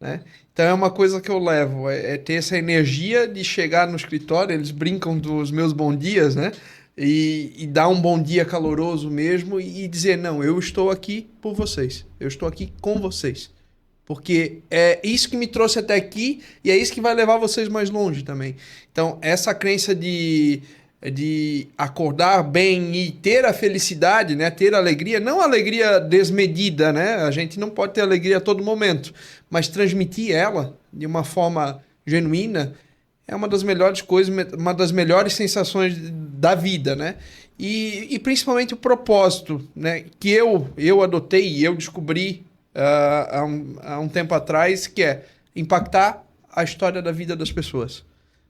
S2: né? Então, é uma coisa que eu levo, é ter essa energia de chegar no escritório, eles brincam dos meus bons dias, né? E dar um bom dia caloroso mesmo e dizer, não, eu estou aqui por vocês, eu estou aqui com vocês. Porque é isso que me trouxe até aqui e é isso que vai levar vocês mais longe também. Então, essa crença de acordar bem e ter a felicidade, né? Ter a alegria, não a alegria desmedida, né? A gente não pode ter alegria a todo momento, mas transmitir ela de uma forma genuína é uma das melhores coisas, uma das melhores sensações da vida, né? E principalmente o propósito, né? Que eu adotei e eu descobri há um tempo atrás, que é impactar a história da vida das pessoas,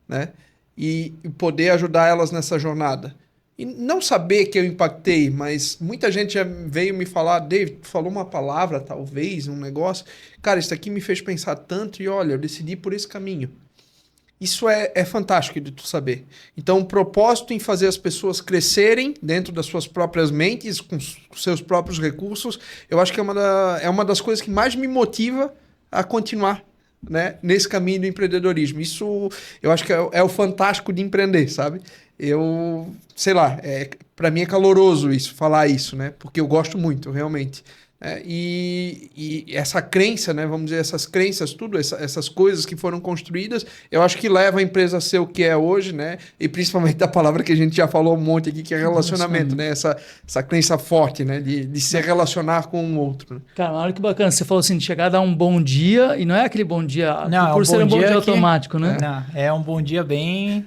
S2: né? E poder ajudar elas nessa jornada. E não saber que eu impactei, mas muita gente já veio me falar, David, tu falou uma palavra, talvez, um negócio. Cara, isso aqui me fez pensar tanto e olha, eu decidi por esse caminho. Isso é fantástico de tu saber. Então, o propósito em fazer as pessoas crescerem dentro das suas próprias mentes, com seus próprios recursos, eu acho que é uma das coisas que mais me motiva a continuar, né, nesse caminho do empreendedorismo. Isso eu acho que é o fantástico de empreender, sabe? Eu, sei lá, para mim é caloroso falar isso, né? Porque eu gosto muito, realmente. E essa crença, né, vamos dizer, essas crenças, tudo, essas coisas que foram construídas, eu acho que leva a empresa a ser o que é hoje, né? E principalmente da palavra que a gente já falou um monte aqui, que é relacionamento, né? Essa crença forte, né? De se relacionar com o outro. Né?
S1: Cara, olha que bacana. Você falou assim, de chegar a dar um bom dia, e não é aquele bom dia
S3: não,
S1: por ser um bom dia automático, né?
S3: Não, é um bom dia bem...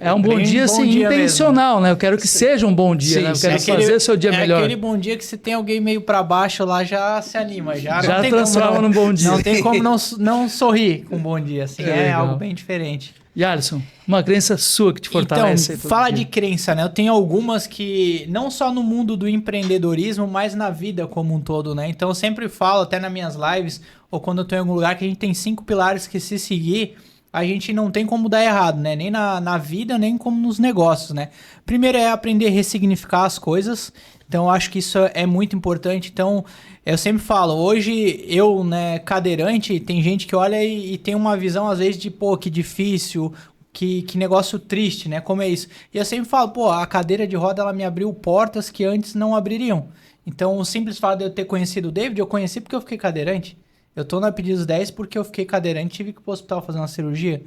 S1: É um bom dia, assim, intencional, mesmo. Né? Eu quero que seja um bom dia, né? Eu quero fazer seu dia melhor.
S3: É aquele bom dia que se tem alguém meio para baixo lá, já se anima. Já
S1: transforma num bom dia.
S3: Não tem como não sorrir com um bom dia, assim. É algo bem diferente.
S1: E Alisson, uma crença sua que te fortalece?
S3: Então, fala de crença, né? Eu tenho algumas que, não só no mundo do empreendedorismo, mas na vida como um todo, né? Então, eu sempre falo, até nas minhas lives, ou quando eu tô em algum lugar, que a gente tem 5 pilares que se seguir... a gente não tem como dar errado, né? Nem na vida, nem como nos negócios, né? Primeiro é aprender a ressignificar as coisas. Então, eu acho que isso é muito importante. Então, eu sempre falo, hoje eu, né, cadeirante, tem gente que olha e tem uma visão, às vezes, de, pô, que difícil, que negócio triste, né? Como é isso? E eu sempre falo, pô, a cadeira de roda, ela me abriu portas que antes não abririam. Então, o simples fato de eu ter conhecido o David, eu conheci porque eu fiquei cadeirante. Eu tô na Pedidos 10 porque eu fiquei cadeirante e tive que ir pro hospital fazer uma cirurgia.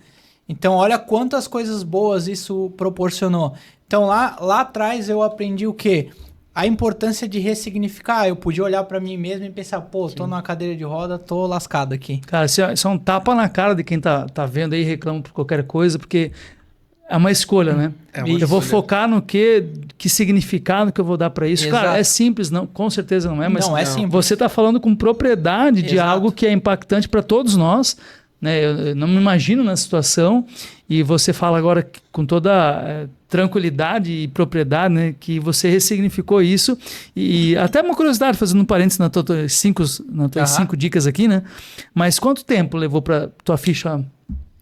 S3: Então, olha quantas coisas boas isso proporcionou. Então, lá atrás eu aprendi o quê? A importância de ressignificar. Eu podia olhar pra mim mesmo e pensar, pô, tô numa cadeira de roda, tô lascado aqui.
S1: Cara, isso é um tapa na cara de quem tá vendo aí e reclama por qualquer coisa, porque é uma escolha, né? Eu vou focar no que significado que eu vou dar para isso.
S3: Exato.
S1: Claro, é simples, não, com certeza não é, mas
S3: não é simples.
S1: Você está falando com propriedade de algo que é impactante para todos nós, né? Eu não me imagino na situação, e você fala agora com toda tranquilidade e propriedade, né, que você ressignificou isso. E até uma curiosidade, fazendo um parênteses nas tuas 5 dicas aqui, né? Mas quanto tempo levou para tua ficha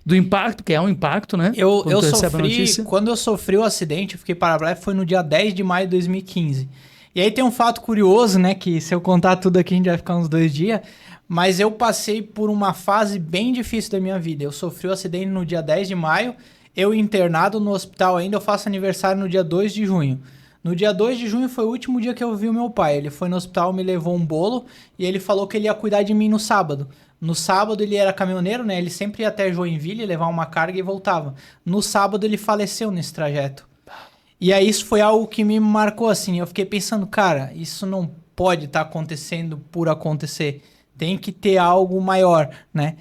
S1: do impacto, que é um impacto, né?
S3: Eu sofri, quando eu sofri o acidente, eu fiquei paraplégico, foi no dia 10 de maio de 2015. E aí tem um fato curioso, né? Que se eu contar tudo aqui, a gente vai ficar uns 2 dias. Mas eu passei por uma fase bem difícil da minha vida. Eu sofri o acidente no dia 10 de maio, eu internado no hospital ainda, eu faço aniversário no dia 2 de junho. No dia 2 de junho foi o último dia que eu vi o meu pai. Ele foi no hospital, me levou um bolo e ele falou que ele ia cuidar de mim no sábado. No sábado ele era caminhoneiro, né? Ele sempre ia até Joinville levar uma carga e voltava. No sábado ele faleceu nesse trajeto. E aí isso foi algo que me marcou assim. Eu fiquei pensando, cara, isso não pode estar acontecendo por acontecer. Tem que ter algo maior, né?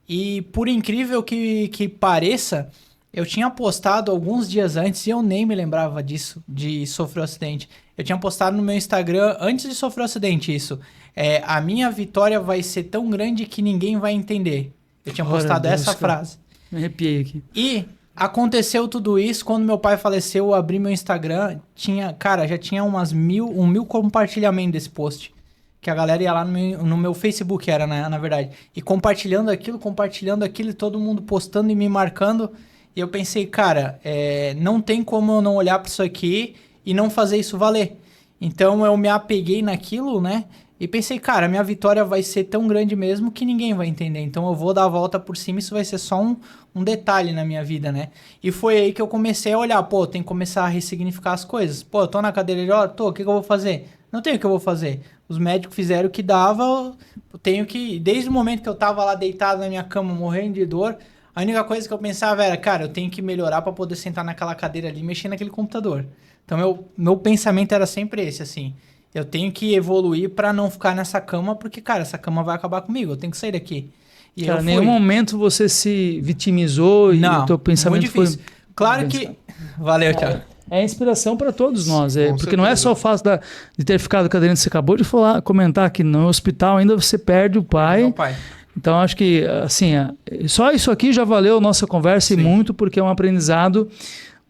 S3: E por incrível que pareça, eu tinha postado alguns dias antes e eu nem me lembrava disso, de sofrer um acidente. Eu tinha postado no meu Instagram antes de sofrer o acidente isso. A minha vitória vai ser tão grande que ninguém vai entender. Eu tinha postado essa frase.
S1: Me arrepiei aqui.
S3: E aconteceu tudo isso, quando meu pai faleceu, eu abri meu Instagram, já tinha umas 1.000 compartilhamentos desse post. Que a galera ia lá no meu Facebook, era na verdade. E compartilhando aquilo, e todo mundo postando e me marcando. E eu pensei, cara, não tem como eu não olhar para isso aqui e não fazer isso valer. Então eu me apeguei naquilo, né? E pensei, cara, minha vitória vai ser tão grande mesmo que ninguém vai entender. Então eu vou dar a volta por cima, isso vai ser só um detalhe na minha vida, né? E foi aí que eu comecei a olhar, pô, tem que começar a ressignificar as coisas. Pô, eu tô na cadeira de roda, o que eu vou fazer? Não tenho o que eu vou fazer. Os médicos fizeram o que dava, eu tenho que... Desde o momento que eu tava lá deitado na minha cama, morrendo de dor, a única coisa que eu pensava era, cara, eu tenho que melhorar para poder sentar naquela cadeira ali e mexer naquele computador. Então meu pensamento era sempre esse, assim... Eu tenho que evoluir pra não ficar nessa cama, porque, cara, essa cama vai acabar comigo, eu tenho que sair daqui. E
S1: cara, em nenhum momento você se vitimizou e o teu pensamento
S3: muito difícil. Claro que... Valeu, Thiago.
S1: É inspiração para todos nós, porque não é só o fato de ter ficado cadeirante, você acabou de comentar que no hospital ainda você perde o pai.
S3: Meu pai.
S1: Então, acho que, assim, só isso aqui já valeu a nossa conversa. Sim. E muito, porque é um aprendizado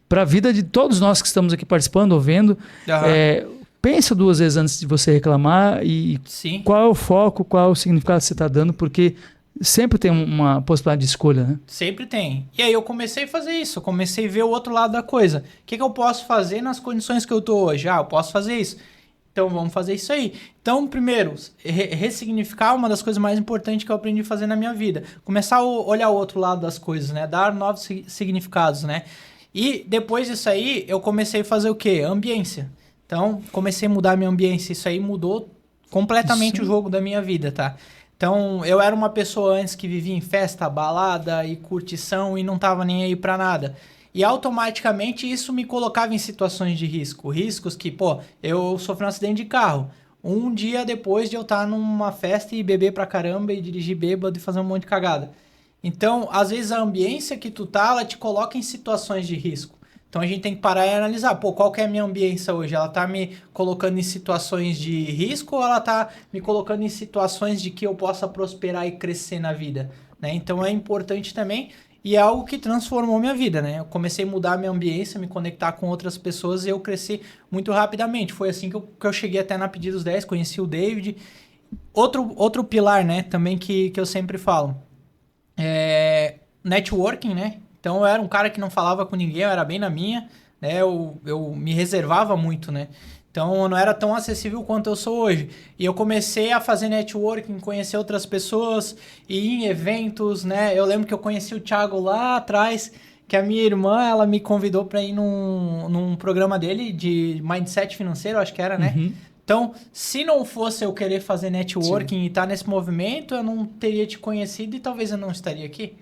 S1: para a vida de todos nós que estamos aqui participando, ouvindo. Pensa 2 vezes antes de você reclamar e Sim. Qual é o foco, qual é o significado que você está dando, porque sempre tem uma possibilidade de escolha, né?
S3: Sempre tem. E aí eu comecei a fazer isso, eu comecei a ver o outro lado da coisa. O que eu posso fazer nas condições que eu tô hoje? Eu posso fazer isso. Então vamos fazer isso aí. Então, primeiro, ressignificar uma das coisas mais importantes que eu aprendi a fazer na minha vida. Começar a olhar o outro lado das coisas, né? Dar novos significados, né? E depois disso aí, eu comecei a fazer o quê? Ambiência. Então, comecei a mudar a minha ambiência. Isso aí mudou completamente o jogo da minha vida, tá? Então, eu era uma pessoa antes que vivia em festa, balada e curtição e não tava nem aí pra nada. E automaticamente isso me colocava em situações de risco. Riscos que, eu sofri um acidente de carro. Um dia depois de eu estar numa festa e beber pra caramba e dirigir bêbado e fazer um monte de cagada. Então, às vezes a ambiência que tu tá, ela te coloca em situações de risco. Então a gente tem que parar e analisar, qual que é a minha ambiência hoje? Ela tá me colocando em situações de risco ou ela tá me colocando em situações de que eu possa prosperar e crescer na vida, né? Então é importante também e é algo que transformou minha vida, né? Eu comecei a mudar a minha ambiência, me conectar com outras pessoas e eu cresci muito rapidamente. Foi assim que eu cheguei até na Pedidos 10, conheci o David. Outro pilar, né, também que eu sempre falo, é networking, né? Então eu era um cara que não falava com ninguém, eu era bem na minha, né? Eu me reservava muito, né? Então eu não era tão acessível quanto eu sou hoje. E eu comecei a fazer networking, conhecer outras pessoas, ir em eventos, né? Eu lembro que eu conheci o Thiago lá atrás, que a minha irmã, ela me convidou para ir num programa dele de mindset financeiro, acho que era, né?
S1: Uhum.
S3: Então, se não fosse eu querer fazer networking
S2: Sim.
S3: e estar nesse movimento, eu não teria te conhecido e talvez eu não estaria aqui.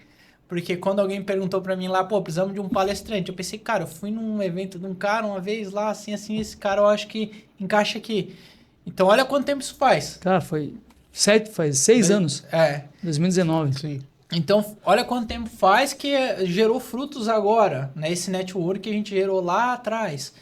S3: Porque quando alguém perguntou pra mim lá, precisamos de um palestrante. Eu pensei, cara, eu fui num evento de um cara uma vez lá, assim, esse cara eu acho que encaixa aqui. Então, olha quanto tempo isso faz.
S1: Cara, faz 6 anos. 2019.
S2: Sim.
S3: Então, olha quanto tempo faz que gerou frutos agora, né? Esse network que a gente gerou lá atrás.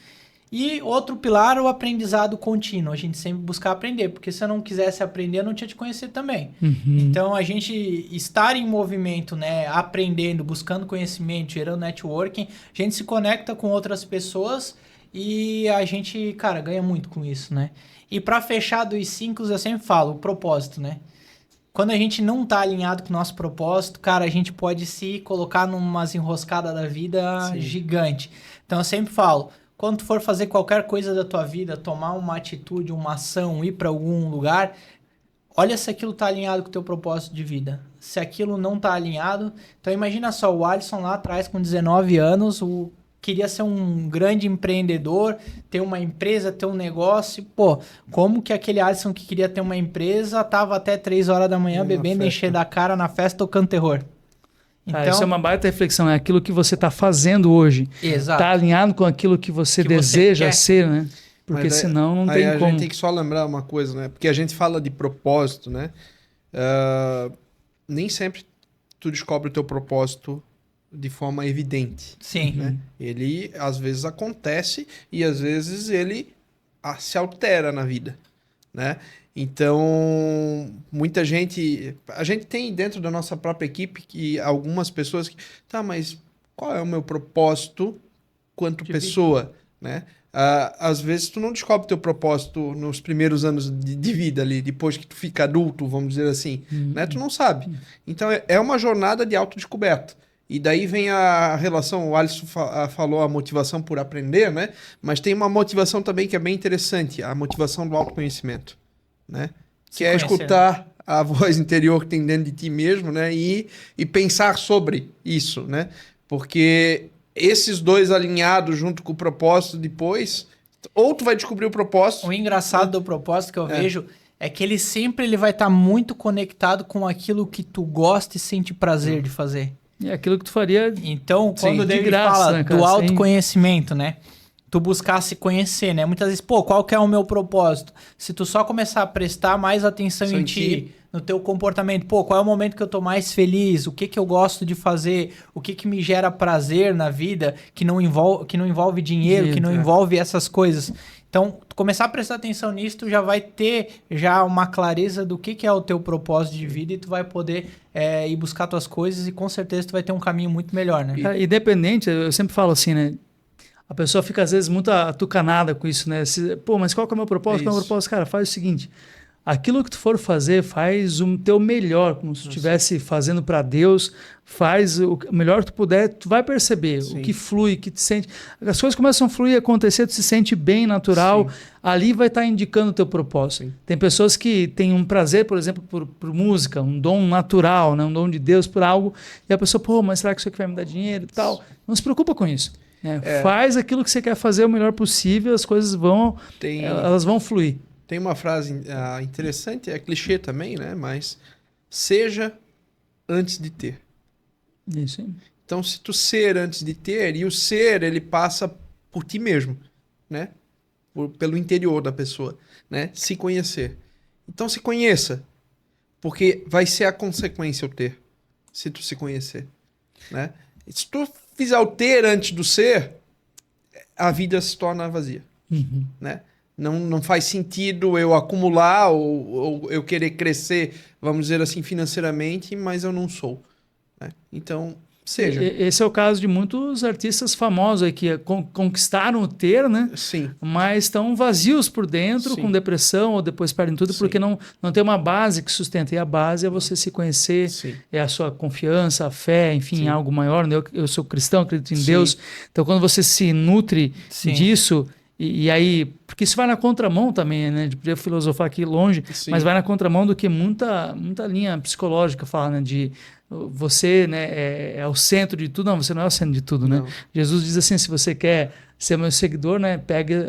S3: E outro pilar, o aprendizado contínuo. A gente sempre buscar aprender, porque se eu não quisesse aprender, eu não tinha te conhecido também.
S1: Uhum.
S3: Então, a gente estar em movimento, né, aprendendo, buscando conhecimento, gerando networking, a gente se conecta com outras pessoas e a gente, cara, ganha muito com isso, né? E para fechar dos 5, eu sempre falo, o propósito, né? Quando a gente não tá alinhado com o nosso propósito, cara, a gente pode se colocar numas enroscadas da vida gigante. Então, eu sempre falo, quando tu for fazer qualquer coisa da tua vida, tomar uma atitude, uma ação, ir para algum lugar, olha se aquilo tá alinhado com o teu propósito de vida. Se aquilo não tá alinhado, então imagina só, o Alisson lá atrás com 19 anos, queria ser um grande empreendedor, ter uma empresa, ter um negócio. Como que aquele Alisson que queria ter uma empresa tava até 3 horas da manhã bebendo, enchendo a cara na festa, tocando terror? Então,
S1: isso é uma baita reflexão, é aquilo que você está fazendo hoje.
S3: Exato.
S1: Está alinhado com aquilo que você deseja ser, né? Porque senão não tem como.
S2: A gente tem que só lembrar uma coisa, né? Porque a gente fala de propósito, né? Nem sempre tu descobre o teu propósito de forma evidente.
S3: Sim.
S2: Né? Ele, às vezes, acontece e, às vezes, ele se altera na vida, né? Então, muita gente... A gente tem dentro da nossa própria equipe que algumas pessoas que... Tá, mas qual é o meu propósito quanto pessoa, né? Às vezes tu não descobre teu propósito nos primeiros anos de vida ali, depois que tu fica adulto, vamos dizer assim, né? Tu não sabe. Então, é uma jornada de autodescoberta. E daí vem a relação, o Alisson falou a motivação por aprender, né? Mas tem uma motivação também que é bem interessante, a motivação do autoconhecimento, né? Que é escutar a voz interior que tem dentro de ti mesmo, né? E pensar sobre isso, né? Porque esses dois alinhados junto com o propósito depois, ou tu vai descobrir o propósito...
S3: O engraçado do propósito que eu vejo é que ele sempre vai estar muito conectado com aquilo que tu gosta e sente prazer de fazer.
S1: É aquilo que tu faria.
S3: Então, quando o David fala, né, cara, do autoconhecimento, né? Tu buscar se conhecer, né? Muitas vezes, qual que é o meu propósito? Se tu só começar a prestar mais atenção em ti, no teu comportamento, qual é o momento que eu tô mais feliz? O que eu gosto de fazer? O que me gera prazer na vida que não envolve dinheiro, que não envolve essas coisas? Então, tu começar a prestar atenção nisso, tu já vai ter uma clareza do que é o teu propósito de vida e tu vai poder ir buscar tuas coisas e com certeza tu vai ter um caminho muito melhor, né?
S1: Independente, eu sempre falo assim, né? A pessoa fica às vezes muito atucanada com isso, né? Mas qual que é o meu propósito? Qual é o meu propósito? Cara, faz o seguinte, aquilo que tu for fazer, faz o teu melhor, como se tu estivesse fazendo para Deus, faz o melhor que tu puder, tu vai perceber o que flui, que te sente. As coisas começam a fluir, acontecer, tu se sente bem, natural, ali vai estar indicando o teu propósito. Tem pessoas que têm um prazer, por exemplo, por música, um dom natural, né? Um dom de Deus por algo, e a pessoa, pô, mas será que isso aqui vai me dar dinheiro e tal? Não se preocupa com isso. Né? Faz aquilo que você quer fazer o melhor possível, as coisas elas vão fluir.
S2: Tem uma frase interessante, é clichê também, né? Mas seja antes de ter.
S1: Isso aí.
S2: Então, se tu ser antes de ter, e o ser, ele passa por ti mesmo, né? Pelo interior da pessoa, né? Se conhecer. Então, se conheça, porque vai ser a consequência o ter, se tu se conhecer, né? Se tu fizer o ter antes do ser, a vida se torna vazia, né? Não faz sentido eu acumular ou eu querer crescer, vamos dizer assim, financeiramente, mas eu não sou, né? Então, seja.
S1: Esse é o caso de muitos artistas famosos aí que conquistaram o ter, né?
S2: Sim.
S1: Mas estão vazios por dentro, com depressão, ou depois perdem tudo, porque não tem uma base que sustenta. E a base é você se conhecer, é a sua confiança, a fé, enfim, algo maior. Né? Eu sou cristão, acredito em Deus. Então, quando você se nutre disso... E aí, porque isso vai na contramão também, né? De poder filosofar aqui longe, mas vai na contramão do que muita linha psicológica fala, né? De você, né, é o centro de tudo. Não, você não é o centro de tudo, né? Jesus diz assim, se você quer ser meu seguidor, né,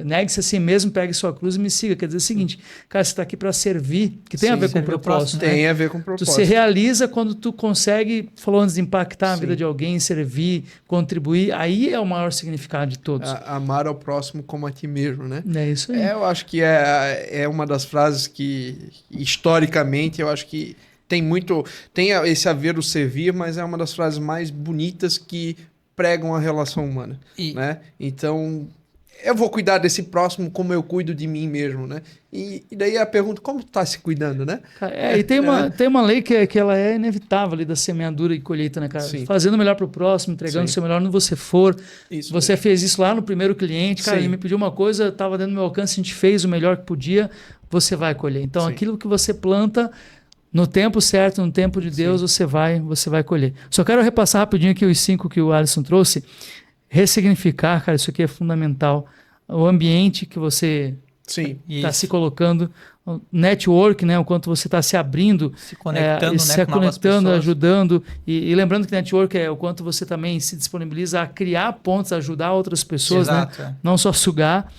S1: negue-se a si mesmo, pegue sua cruz e me siga. Quer dizer o seguinte, cara, você está aqui para servir, que tem a ver com o propósito.
S2: Né? Tem a ver com o propósito.
S1: Tu se realiza quando tu consegue, falou antes, de impactar a vida de alguém, servir, contribuir, aí é o maior significado de todos.
S2: Amar ao próximo como a ti mesmo, né?
S1: É isso aí.
S2: Eu acho que é uma das frases que, historicamente, eu acho que tem esse haver o servir, mas é uma das frases mais bonitas que pregam a relação humana, né? Então, eu vou cuidar desse próximo como eu cuido de mim mesmo, né? E daí a pergunta, como tu tá se cuidando, né?
S1: E tem uma lei que ela é inevitável ali da semeadura e colheita, né, cara? Fazendo o melhor pro próximo, entregando o seu melhor onde você for. Você fez isso lá no primeiro cliente, cara, ele me pediu uma coisa, estava dentro do meu alcance, a gente fez o melhor que podia, você vai colher. Então, aquilo que você planta, no tempo certo, no tempo de Deus, você vai colher. Só quero repassar rapidinho aqui os 5 que o Alisson trouxe. Ressignificar, cara, isso aqui é fundamental. O ambiente que você está se colocando, o network, né, o quanto você está se abrindo,
S3: se conectando,
S1: se conectando, ajudando. E lembrando que network é o quanto você também se disponibiliza a criar pontos, a ajudar outras pessoas, né? Não só sugar.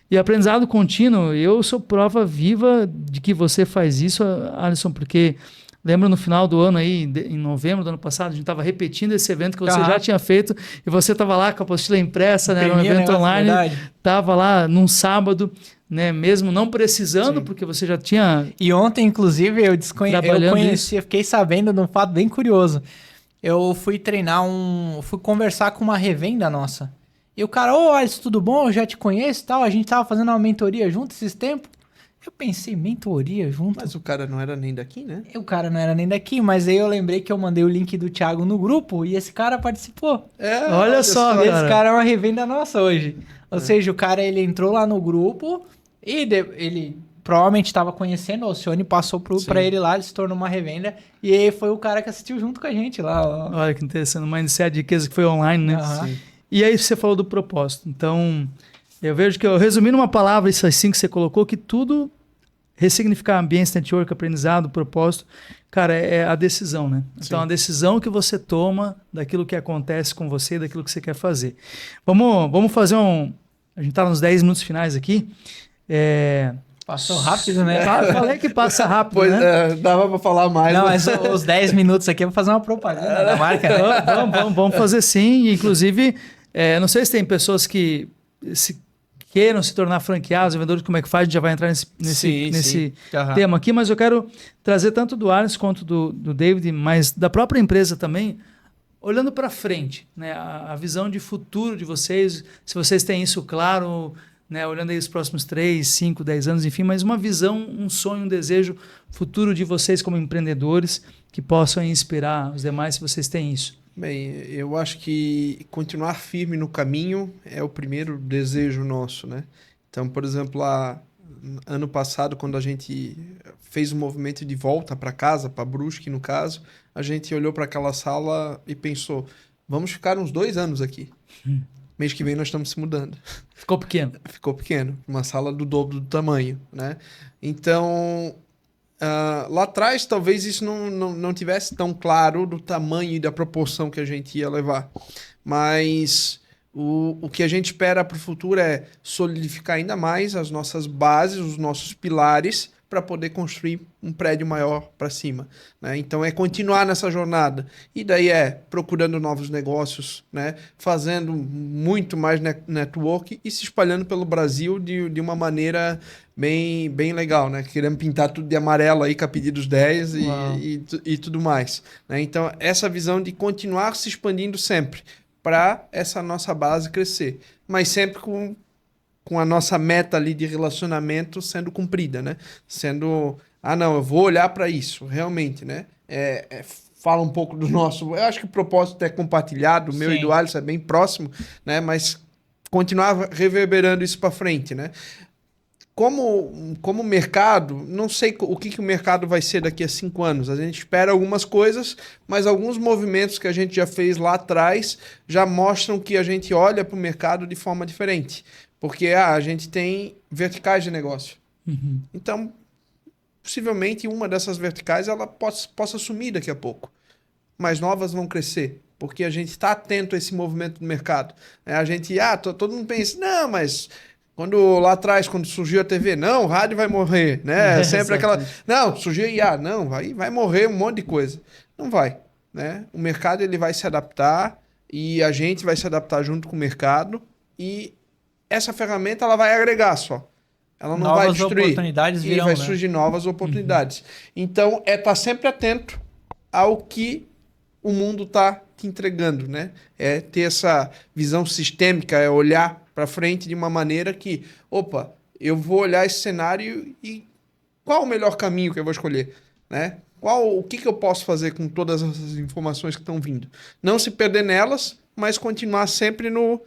S1: E aprendizado contínuo, eu sou prova viva de que você faz isso, Alisson, porque lembra no final do ano aí, em novembro do ano passado, a gente estava repetindo esse evento que você já tinha feito e você estava lá com a apostila impressa, né, um evento online, estava lá num sábado, né, mesmo não precisando, porque você já tinha...
S3: E ontem, inclusive, eu conheci, eu fiquei sabendo de um fato bem curioso. Eu fui fui conversar com uma revenda nossa. E o cara, Alisson, tudo bom? Eu já te conheço e tal. A gente tava fazendo uma mentoria junto esses tempos. Eu pensei, mentoria junto?
S2: Mas o cara não era nem daqui, né?
S3: O cara não era nem daqui, mas aí eu lembrei que eu mandei o link do Thiago no grupo e esse cara participou.
S1: Olha só, cara.
S3: Esse cara é uma revenda nossa hoje. Ou seja, o cara, ele entrou lá no grupo e ele provavelmente estava conhecendo o Alcione, passou para ele lá, ele se tornou uma revenda e aí foi o cara que assistiu junto com a gente lá.
S1: Olha que interessante, uma mindset de riqueza que foi online, né? E aí você falou do propósito. Então, eu vejo que eu resumi numa palavra isso assim que você colocou, que tudo ressignificar ambiente, network, aprendizado, propósito, cara, é a decisão, né? Então, a decisão que você toma daquilo que acontece com você, daquilo que você quer fazer. Vamos fazer a gente tá nos 10 minutos finais aqui.
S3: Passou rápido, né?
S1: Falei que passa rápido, né?
S2: Dava para falar mais.
S3: Não, mas os 10 minutos aqui eu vou fazer uma propaganda da marca, né?
S1: Vamos fazer sim. Inclusive, não sei se tem pessoas que queiram se tornar franqueados, vendedores, como é que faz? A gente já vai entrar nesse tema aqui, mas eu quero trazer tanto do Alisson quanto do David, mas da própria empresa também, olhando para frente, né? A visão de futuro de vocês, se vocês têm isso claro, né? Olhando aí os próximos 3, 5, 10 anos, enfim, mas uma visão, um sonho, um desejo futuro de vocês como empreendedores que possam inspirar os demais, se vocês têm isso.
S2: Bem, eu acho que continuar firme no caminho é o primeiro desejo nosso, né? Então, por exemplo, ano passado, quando a gente fez o movimento de volta para casa, para Brusque, no caso, a gente olhou para aquela sala e pensou, vamos ficar uns 2 anos aqui. Mês que vem nós estamos se mudando.
S1: Ficou pequeno.
S2: Ficou pequeno. Uma sala do dobro do tamanho, né? Então, lá atrás, talvez isso não tivesse tão claro do tamanho e da proporção que a gente ia levar. Mas o que a gente espera para o futuro é solidificar ainda mais as nossas bases, os nossos pilares, para poder construir um prédio maior para cima, né? Então é continuar nessa jornada. E daí procurando novos negócios, né? Fazendo muito mais network e se espalhando pelo Brasil de uma maneira bem legal, né? Querendo pintar tudo de amarelo aí com a Pedidos 10 e tudo mais, né? Então essa visão de continuar se expandindo sempre para essa nossa base crescer, mas sempre com a nossa meta ali de relacionamento sendo cumprida, né? Sendo, não, eu vou olhar para isso, realmente, né? Fala um pouco do nosso... Eu acho que o propósito é compartilhado, o meu e do Alisson é bem próximo, né? Mas continuar reverberando isso para frente, né? Como mercado, não sei o que o mercado vai ser daqui a 5 anos. A gente espera algumas coisas, mas alguns movimentos que a gente já fez lá atrás já mostram que a gente olha para o mercado de forma diferente. Porque a gente tem verticais de negócio.
S1: Uhum.
S2: Então, possivelmente uma dessas verticais ela possa sumir daqui a pouco. Mas novas vão crescer. Porque a gente está atento a esse movimento do mercado. A gente, todo mundo pensa, não, mas lá atrás, quando surgiu a TV, não, o rádio vai morrer, né? Sempre aquela, não, surgiu IA, não, vai morrer um monte de coisa. Não vai, né? O mercado ele vai se adaptar e a gente vai se adaptar junto com o mercado e essa ferramenta ela vai agregar só. Ela não vai destruir. Novas
S3: oportunidades virão,
S2: vai surgir novas oportunidades. Então, estar sempre atento ao que o mundo está te entregando, né? É ter essa visão sistêmica, é olhar para frente de uma maneira que, eu vou olhar esse cenário e qual o melhor caminho que eu vou escolher, né? O que eu posso fazer com todas essas informações que estão vindo? Não se perder nelas, mas continuar sempre no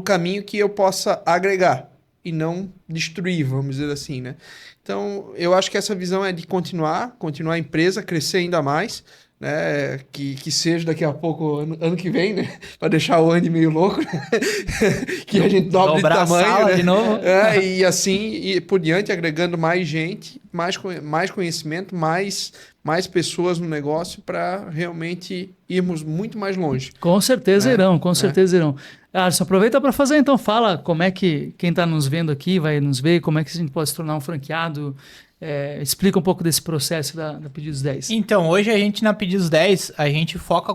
S2: caminho que eu possa agregar e não destruir, vamos dizer assim, né? Então, eu acho que essa visão é de continuar a empresa, crescer ainda mais, né? Que seja daqui a pouco, ano que vem, né? Para deixar o Andy meio louco, né? Que a gente dobre de tamanho,
S3: a sala,
S2: né?
S3: De novo.
S2: E assim, e por diante, agregando mais gente, mais conhecimento, mais pessoas no negócio para realmente irmos muito mais longe.
S1: Com certeza irão, com certeza irão. Alisson, aproveita para fazer, então, fala como é que quem está nos vendo aqui vai nos ver, como é que a gente pode se tornar um franqueado, explica um pouco desse processo da Pedidos 10.
S3: Então, hoje a gente na Pedidos 10, a gente foca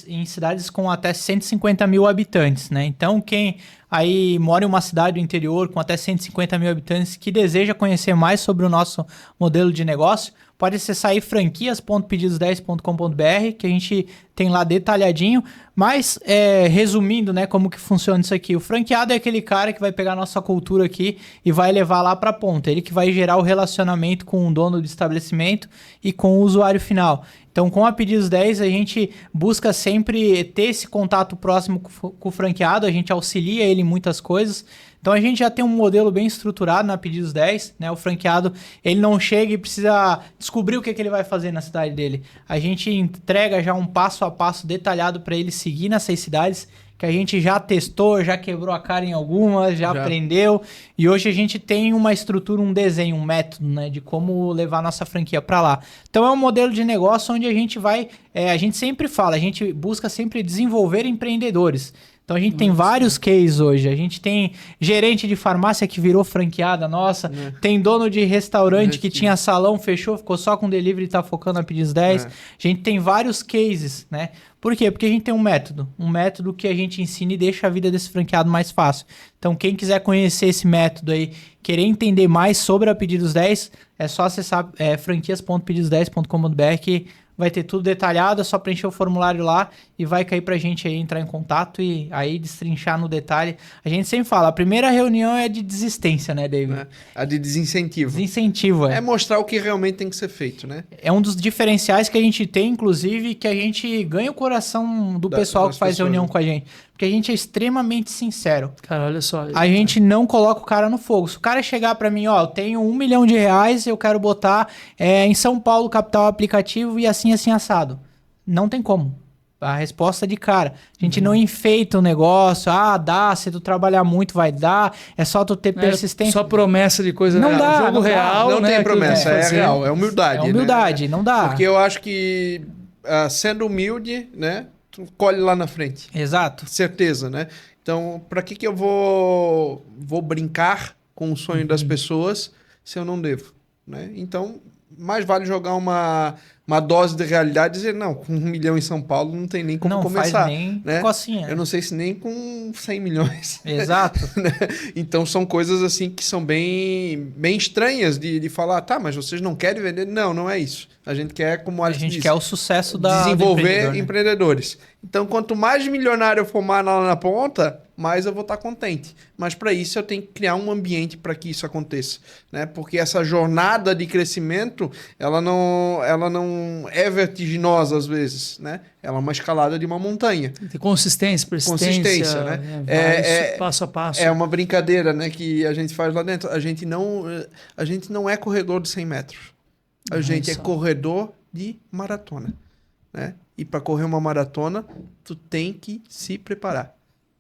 S3: em cidades com até 150 mil habitantes, né? Então, quem aí mora em uma cidade do interior com até 150 mil habitantes que deseja conhecer mais sobre o nosso modelo de negócio, pode acessar aí franquias.pedidos10.com.br, que a gente tem lá detalhadinho. Mas, resumindo, né, como que funciona isso aqui. O franqueado é aquele cara que vai pegar a nossa cultura aqui e vai levar lá para a ponta. Ele que vai gerar o relacionamento com o dono do estabelecimento e com o usuário final. Então, com a Pedidos 10, a gente busca sempre ter esse contato próximo com o franqueado, a gente auxilia ele em muitas coisas. Então, a gente já tem um modelo bem estruturado na Pedidos 10, né? O franqueado, ele não chega e precisa descobrir o que ele vai fazer na cidade dele. A gente entrega já um passo a passo detalhado para ele seguir nessas cidades, que a gente já testou, já quebrou a cara em algumas, já aprendeu. E hoje a gente tem uma estrutura, um desenho, um método, né, de como levar a nossa franquia para lá. Então é um modelo de negócio onde a gente vai... a gente sempre fala, a gente busca sempre desenvolver empreendedores. Então a gente tem vários cases hoje. A gente tem gerente de farmácia que virou franqueada nossa. Tem dono de restaurante que tinha salão, fechou, ficou só com delivery e tá focando na Pedidos 10. A gente tem vários cases, né? Por quê? Porque a gente tem um método que a gente ensina e deixa a vida desse franqueado mais fácil. Então quem quiser conhecer esse método aí, querer entender mais sobre a Pedidos 10, é só acessar franquias.pedidos10.com.br que vai ter tudo detalhado, é só preencher o formulário lá e vai cair pra gente aí entrar em contato e aí destrinchar no detalhe. A gente sempre fala, a primeira reunião é de desistência, né, David?
S2: A de desincentivo.
S3: Desincentivo,
S2: É mostrar o que realmente tem que ser feito, né?
S3: É um dos diferenciais que a gente tem, inclusive, que a gente ganha o coração coração do pessoal que faz reunião com a gente. Porque a gente é extremamente sincero.
S1: Cara, olha só.
S3: A gente não coloca o cara no fogo. Se o cara chegar pra mim, ó, eu tenho R$1 milhão, eu quero botar em São Paulo, capital aplicativo, e assim, assado. Não tem como. A resposta é de cara. A gente não enfeita o negócio. Dá, se tu trabalhar muito vai dar. É só tu ter persistência.
S1: Só promessa de coisa
S3: não dá,
S1: jogo
S3: não
S1: real,
S2: não
S1: né?
S2: tem promessa, é real, é humildade.
S3: É humildade,
S2: né?
S3: não dá.
S2: Porque eu acho que sendo humilde, né, tu colhe lá na frente.
S3: Exato.
S2: Certeza, né? Então, para que eu vou brincar com o sonho das pessoas se eu não devo, né? Então, mais vale jogar uma dose de realidade e dizer, não, com 1 milhão em São Paulo não tem nem como começar.
S3: Não faz nem
S2: né?
S3: cocinha.
S2: Eu não sei se nem com 100 milhões.
S3: Exato.
S2: né? Então, são coisas assim que são bem estranhas de falar, tá, mas vocês não querem vender? Não, não é isso. A gente quer, como a
S3: gente
S2: disse,
S3: quer o sucesso do
S2: desenvolver
S3: empreendedor,
S2: empreendedores. Então, quanto mais milionário eu for lá na ponta, mais eu vou estar contente. Mas para isso eu tenho que criar um ambiente para que isso aconteça, né? Porque essa jornada de crescimento, ela não é vertiginosa às vezes, né? Ela é uma escalada de uma montanha.
S1: Tem consistência, persistência,
S2: né?
S1: Passo a passo.
S2: É uma brincadeira, né, que a gente faz lá dentro. A gente não é corredor de 100 metros. A gente é corredor de maratona, né? E para correr uma maratona, tu tem que se preparar,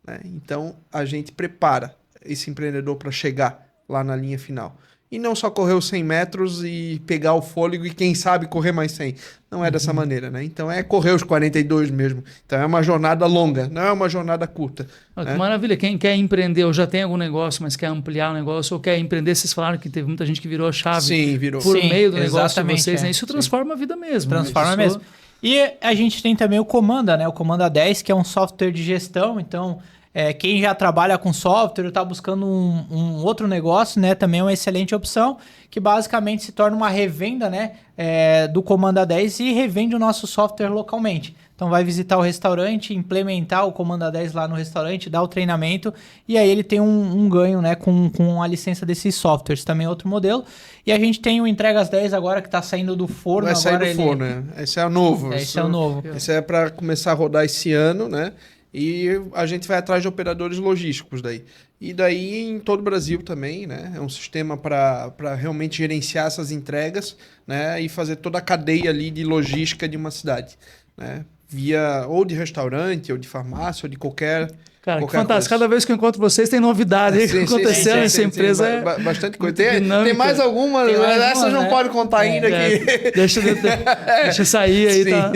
S2: né? Então, a gente prepara esse empreendedor para chegar lá na linha final. E não só correr os 100 metros e pegar o fôlego e, quem sabe, correr mais 100. Não é dessa maneira, né? Então, é correr os 42 mesmo. Então, é uma jornada longa, não é uma jornada curta.
S1: Que maravilha. Quem quer empreender ou já tem algum negócio, mas quer ampliar o negócio ou quer empreender, vocês falaram que teve muita gente que virou a chave.
S2: Sim, virou.
S1: Por meio do negócio de vocês, né?
S3: É.
S1: Isso transforma a vida mesmo.
S3: Transforma mesmo. E a gente tem também o Comanda, né? O Comanda 10, que é um software de gestão. Então, quem já trabalha com software ou está buscando um outro negócio, né? Também é uma excelente opção, que basicamente se torna uma revenda, né? Do Comanda 10 e revende o nosso software localmente. Então, vai visitar o restaurante, implementar o Comanda 10 lá no restaurante, dar o treinamento, e aí ele tem um ganho, né, com a licença desses softwares. Também é outro modelo. E a gente tem o Entregas 10 agora, que está saindo do forno.
S2: Vai sair do forno, né? Esse é o novo.
S3: Esse é o novo.
S2: Esse é para começar a rodar esse ano, né? E a gente vai atrás de operadores logísticos daí. E daí em todo o Brasil também, né? É um sistema para realmente gerenciar essas entregas, né? E fazer toda a cadeia ali de logística de uma cidade, né? Via ou de restaurante, ou de farmácia, ou de qualquer...
S1: Cara, que fantástico. Cada vez que eu encontro vocês tem novidade aí que aconteceu nessa empresa.
S2: Bastante coisa. Tem mais algumas, essas não pode contar ainda aqui.
S1: Deixa sair aí, tá?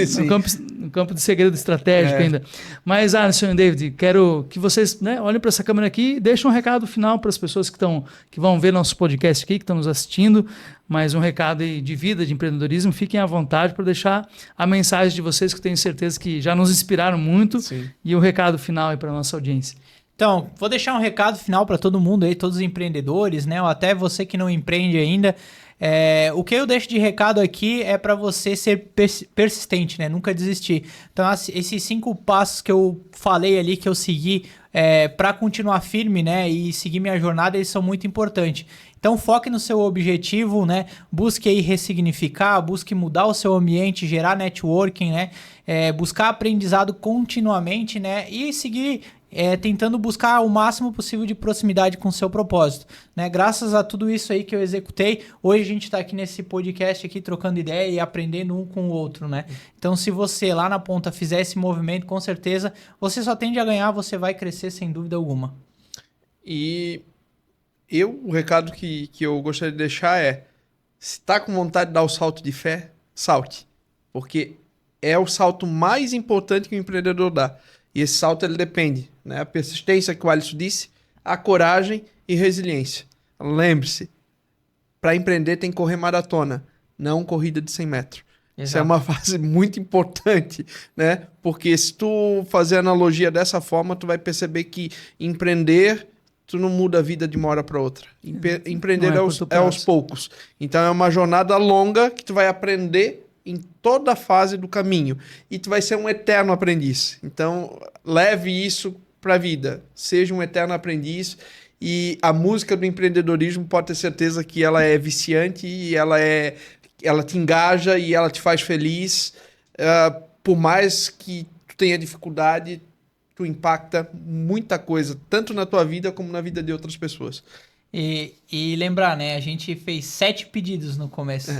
S1: No campo de segredo estratégico ainda. Mas, Alisson e David, quero que vocês, né, olhem para essa câmera aqui e deixem um recado final para as pessoas que vão ver nosso podcast aqui, que estão nos assistindo. Mais um recado de vida, de empreendedorismo. Fiquem à vontade para deixar a mensagem de vocês, que eu tenho certeza que já nos inspiraram muito. Sim. E o recado final aí para a nossa audiência.
S3: Então, vou deixar um recado final para todo mundo aí, todos os empreendedores, né? Ou até você que não empreende ainda. O que eu deixo de recado aqui é para você ser persistente, né? Nunca desistir. Então, esses 5 passos que eu falei ali, que eu segui para continuar firme, né? E seguir minha jornada, eles são muito importantes. Então, foque no seu objetivo, né? Busque aí ressignificar, busque mudar o seu ambiente, gerar networking, né? Buscar aprendizado continuamente, né? E seguir tentando buscar o máximo possível de proximidade com o seu propósito, né? Graças a tudo isso aí que eu executei, hoje a gente está aqui nesse podcast aqui trocando ideia e aprendendo um com o outro, né? Então, se você lá na ponta fizer esse movimento, com certeza você só tende a ganhar, você vai crescer sem dúvida alguma.
S2: E o recado que eu gostaria de deixar se está com vontade de dar o salto de fé, salte. Porque é o salto mais importante que o empreendedor dá. E esse salto ele depende, né? A persistência que o Alisson disse, a coragem e resiliência. Lembre-se, para empreender tem que correr maratona, não corrida de 100 metros. Exato. Isso é uma fase muito importante, né? Porque se tu fazer analogia dessa forma, tu vai perceber que empreender, tu não muda a vida de uma hora para outra. Empreender é aos poucos. Então é uma jornada longa que tu vai aprender em toda a fase do caminho. E tu vai ser um eterno aprendiz. Então, leve isso para a vida. Seja um eterno aprendiz. E a música do empreendedorismo pode ter certeza que ela é viciante e ela te engaja e ela te faz feliz. Por mais que tu tem a dificuldade, tu impacta muita coisa, tanto na tua vida como na vida de outras pessoas.
S3: E lembrar, né? A gente fez 7 pedidos no começo.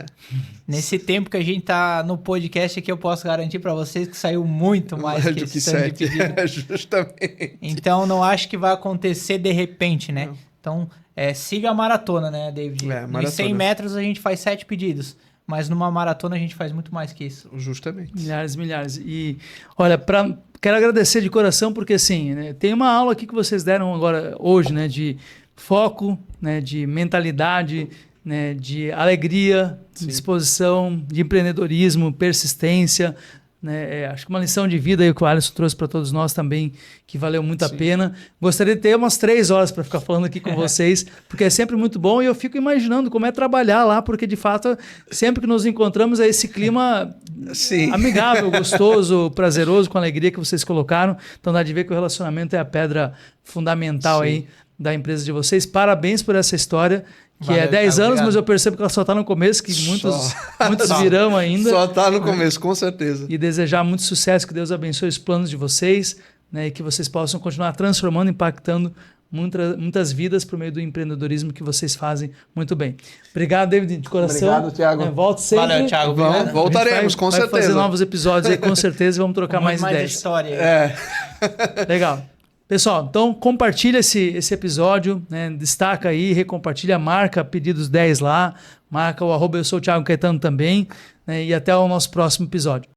S3: Nesse tempo que a gente tá no podcast aqui, eu posso garantir para vocês que saiu muito mais
S2: do
S3: que
S2: que
S3: esse tanto de
S2: 7.
S3: pedido.
S2: Justamente.
S3: Então, não acho que vai acontecer de repente, né?
S2: Não.
S3: Então, siga a maratona, né, David?
S2: Maratona.
S3: Nos 100 metros a gente faz 7 pedidos. Mas numa maratona a gente faz muito mais que isso.
S2: Justamente.
S1: Milhares. E, olha, quero agradecer de coração, porque, assim, né, tem uma aula aqui que vocês deram agora, hoje, né, de foco, né, de mentalidade, né, de alegria, de disposição, de empreendedorismo, persistência, né, acho que uma lição de vida aí que o Alisson trouxe para todos nós também, que valeu muito a pena. Gostaria de ter umas 3 horas para ficar falando aqui com vocês, porque é sempre muito bom e eu fico imaginando como é trabalhar lá, porque de fato, sempre que nos encontramos é esse clima amigável, gostoso, prazeroso, com alegria que vocês colocaram. Então dá de ver que o relacionamento é a pedra fundamental aí da empresa de vocês. Parabéns por essa história, que
S3: Valeu,
S1: é 10
S3: Thiago,
S1: anos,
S3: obrigado.
S1: mas eu percebo que ela só está no começo, que muitos virão ainda.
S2: Só tá no começo, com certeza.
S1: E desejar muito sucesso, que Deus abençoe os planos de vocês, né, e que vocês possam continuar transformando, impactando muitas vidas por meio do empreendedorismo que vocês fazem muito bem. Obrigado, David, de coração.
S2: Obrigado, Thiago.
S1: Volte sempre.
S3: Valeu, Thiago. Obrigado.
S2: Voltaremos, com
S1: vai
S2: certeza.
S1: fazer novos episódios aí, com certeza, e vamos trocar mais ideias.
S3: História aí.
S1: Legal. Pessoal, então compartilha esse episódio, né? Destaca aí, recompartilha, marca Pedidos 10 lá, marca o @eu sou o Thiago Caetano também, né? E até o nosso próximo episódio.